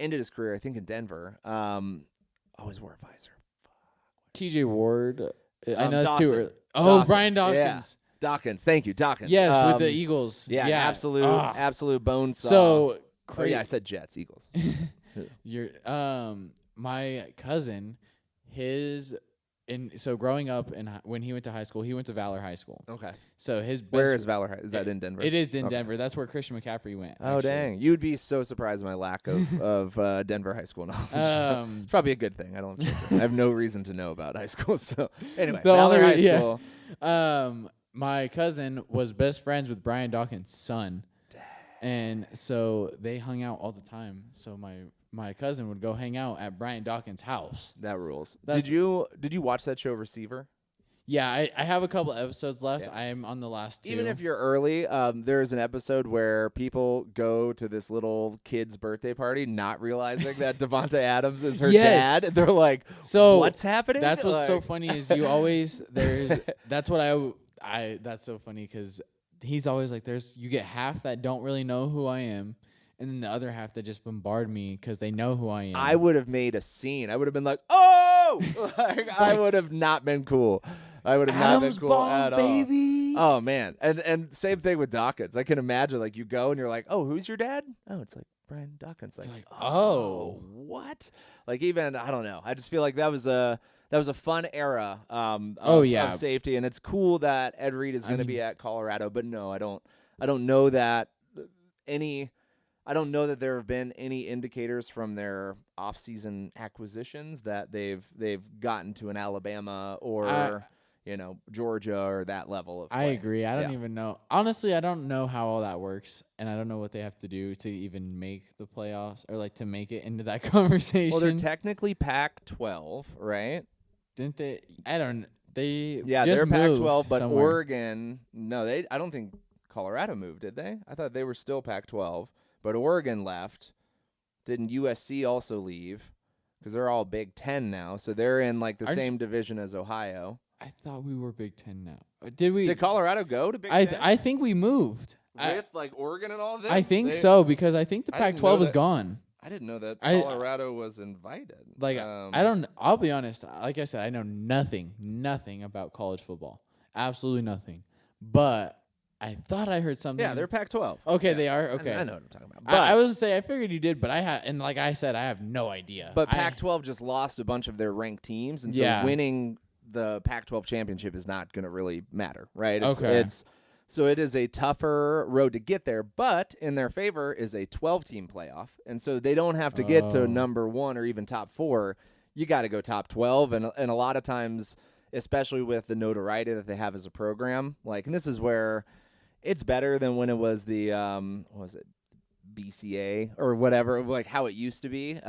ended his career, I think, in Denver. Always wore a visor. TJ Ward. I know it's too Dawson. early. Oh, Dawson. Brian Dawkins. Yeah. Dawkins. Thank you, Dawkins. Yes, with the Eagles. Yeah, absolute bone saw. So crazy. I said Jets, Eagles. My cousin, so growing up and when he went to high school, he went to Valor High School. Okay. So where is Valor High? Is that in Denver? It is in Denver. That's where Christian McCaffrey went. Oh, actually. dang. You would be so surprised at my lack of Denver high school knowledge. It's probably a good thing. I have no reason to know about high school. So anyway, Valor High School. My cousin was best friends with Brian Dawkins' son. Dang. And so they hung out all the time. So my cousin would go hang out at Brian Dawkins' house. That rules. Did you watch that show Receiver? Yeah, I have a couple episodes left. Yeah. I am on the last 2. Even if you're early, there's an episode where people go to this little kid's birthday party not realizing that Devonta Adams is her dad. They're like, so what's happening? That's what's so funny is you always that's what that's so funny because he's always like you get half that don't really know who I am. And then the other half that just bombard me because they know who I am. I would have made a scene. I would have been like, oh! I would have not been cool. I would have not been cool at all. Baby. Oh, man. And same thing with Dawkins. I can imagine, like, you go and you're like, oh, who's your dad? Oh, it's like Brian Dawkins. Like oh, what? Like, even, I don't know. I just feel like that was a fun era of safety. And it's cool that Ed Reed is going to be at Colorado. But no, I don't know that I don't know that there have been any indicators from their off-season acquisitions that they've gotten to an Alabama or Georgia or that level of play. I agree. I don't even know. Honestly, I don't know how all that works, and I don't know what they have to do to even make the playoffs or like to make it into that conversation. Well, they're technically Pac-12, right? Didn't they? I don't. They they're Pac-12, but somewhere. Oregon. No, I don't think Colorado moved, did they? I thought they were still Pac-12. But Oregon left. Didn't USC also leave? Because they're all Big Ten now, so they're in like the same division as Ohio. I thought we were Big Ten now. Did we? Did Colorado go to Big Ten? I think we moved with like Oregon and all of that. I think so because I think the Pac-12 is gone. I didn't know that Colorado was invited. Like I don't. I'll be honest. Like I said, I know nothing about college football. Absolutely nothing. But I thought I heard something. Yeah, they're Pac-12. Okay, they are. Okay, I know what I'm talking about. But I was to say I figured you did, but and like I said, I have no idea. But Pac-12 just lost a bunch of their ranked teams, and so winning the Pac-12 championship is not going to really matter, right? So it is a tougher road to get there, but in their favor is a 12-team playoff, and so they don't have to get to number 1 or even top 4. You got to go top 12, and a lot of times, especially with the notoriety that they have as a program, and this is where it's better than when it was the what was it, BCA or whatever, like how it used to be,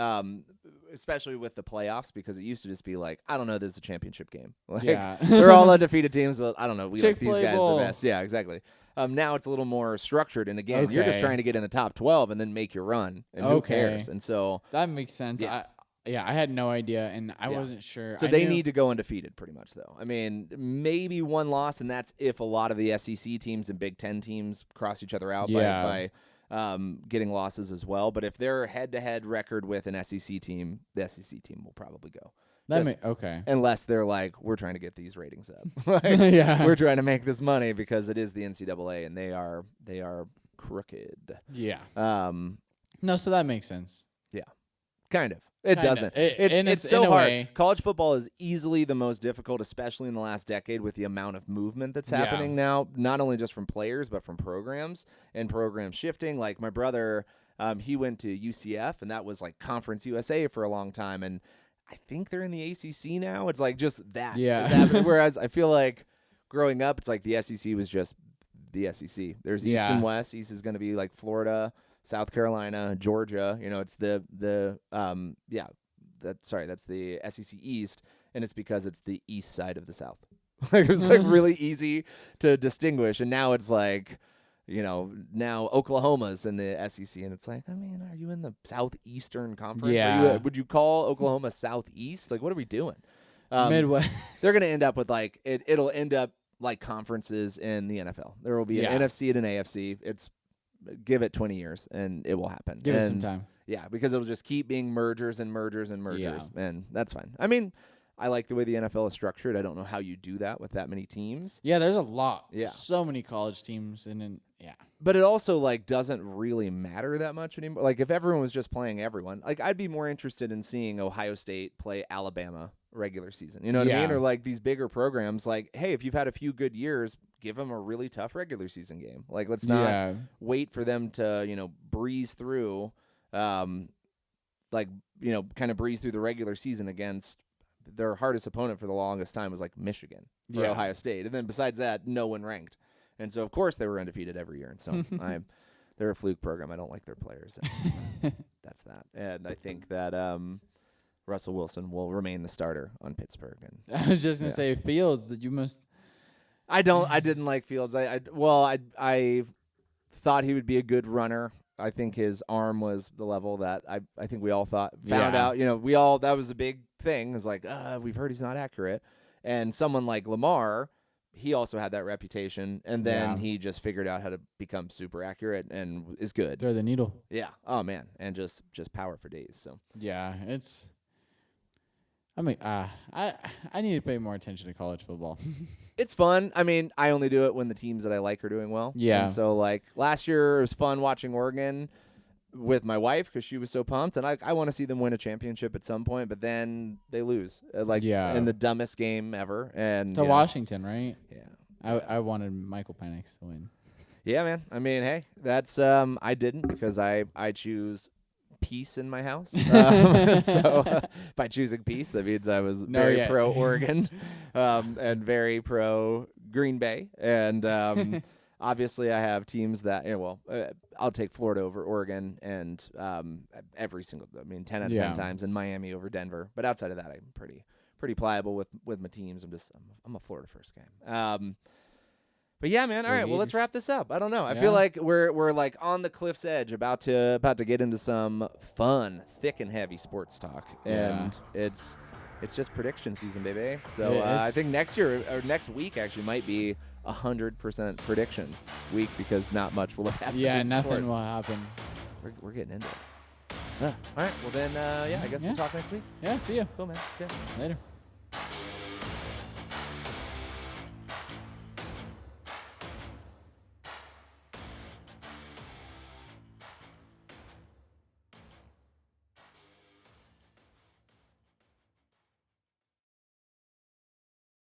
especially with the playoffs, because it used to just be like, I don't know, there's a championship game. They're all undefeated teams, but I don't know, we like these guys the best. Yeah, exactly. Now it's a little more structured, and again, you're just trying to get in the top 12 and then make your run, and who cares? And so that makes sense. Yeah. I had no idea, and I wasn't sure. So they need to go undefeated pretty much, though. I mean, maybe one loss, and that's if a lot of the SEC teams and Big Ten teams cross each other out by getting losses as well. But if they're head-to-head record with an SEC team, the SEC team will probably go. Unless they're like, we're trying to get these ratings up. We're trying to make this money because it is the NCAA, and they are crooked. Yeah. No, so that makes sense. Yeah. Kind of. It doesn't. It's so hard. College football is easily the most difficult, especially in the last decade with the amount of movement that's happening now, not only just from players, but from programs and programs shifting. Like my brother, he went to UCF, and that was like Conference USA for a long time. And I think they're in the ACC now. It's like just that. Yeah. Whereas I feel like growing up, it's like the SEC was just the SEC. There's East and West. East is going to be like Florida, South Carolina, Georgia. It's the that's the SEC East, and it's because it's the east side of the South. Like, it was like really easy to distinguish, and now it's like, now Oklahoma's in the SEC, and it's like, I mean, are you in the Southeastern Conference? Yeah. Would you call Oklahoma Southeast? Like, what are we doing? Midwest. They're gonna end up with like it'll end up like conferences in the NFL. There will be an NFC and an AFC. Give it 20 years and it will happen. Give it some time. Yeah, because it'll just keep being mergers and mergers and mergers, and that's fine. I mean, I like the way the NFL is structured. I don't know how you do that with that many teams. Yeah, there's a lot. Yeah. So many college teams, and then But it also like doesn't really matter that much anymore. Like if everyone was just playing everyone, like I'd be more interested in seeing Ohio State play Alabama regular season. You know what I mean? Or like these bigger programs, like, hey, if you've had a few good years, give them a really tough regular season game. Like, let's not wait for them to, breeze through, kind of breeze through the regular season against their hardest opponent for the longest time was like Michigan or Ohio State. And then besides that, no one ranked. And so, of course, they were undefeated every year. And so they're a fluke program. I don't like their players. That's that. And I think that Russell Wilson will remain the starter on Pittsburgh. And I was just gonna say Fields that you must. I didn't like Fields. I thought he would be a good runner. I think his arm was the level that I think we all found out. That was a big thing. It was like, we've heard he's not accurate. And someone like Lamar, he also had that reputation, and then he just figured out how to become super accurate and is good. Throw the needle. Yeah. Oh man, and just power for days. So yeah, it's. I mean, I need to pay more attention to college football. It's fun. I mean, I only do it when the teams that I like are doing well. Yeah. And so, like, last year it was fun watching Oregon with my wife because she was so pumped. And I want to see them win a championship at some point, but then they lose. In the dumbest game ever. And to Washington, right? Yeah. I wanted Michael Penix to win. Yeah, man. I mean, hey, that's I didn't because I choose peace in my house. So by choosing peace, that means I was very pro Oregon and very pro Green Bay. And obviously I have teams that, I'll take Florida over Oregon and 10 out of 10 times, and Miami over Denver. But outside of that, I'm pretty pliable with my teams. I'm a Florida first game. But yeah, man. All right. Well, let's wrap this up. I don't know. I feel like we're like on the cliff's edge, about to get into some fun, thick and heavy sports talk, and it's just prediction season, baby. So I think next week actually might be 100% prediction week because not much will have happened. Yeah, nothing will happen. We're getting into it. All right. Well then, I guess we'll talk next week. Yeah. See ya. Cool, man. See ya. Later.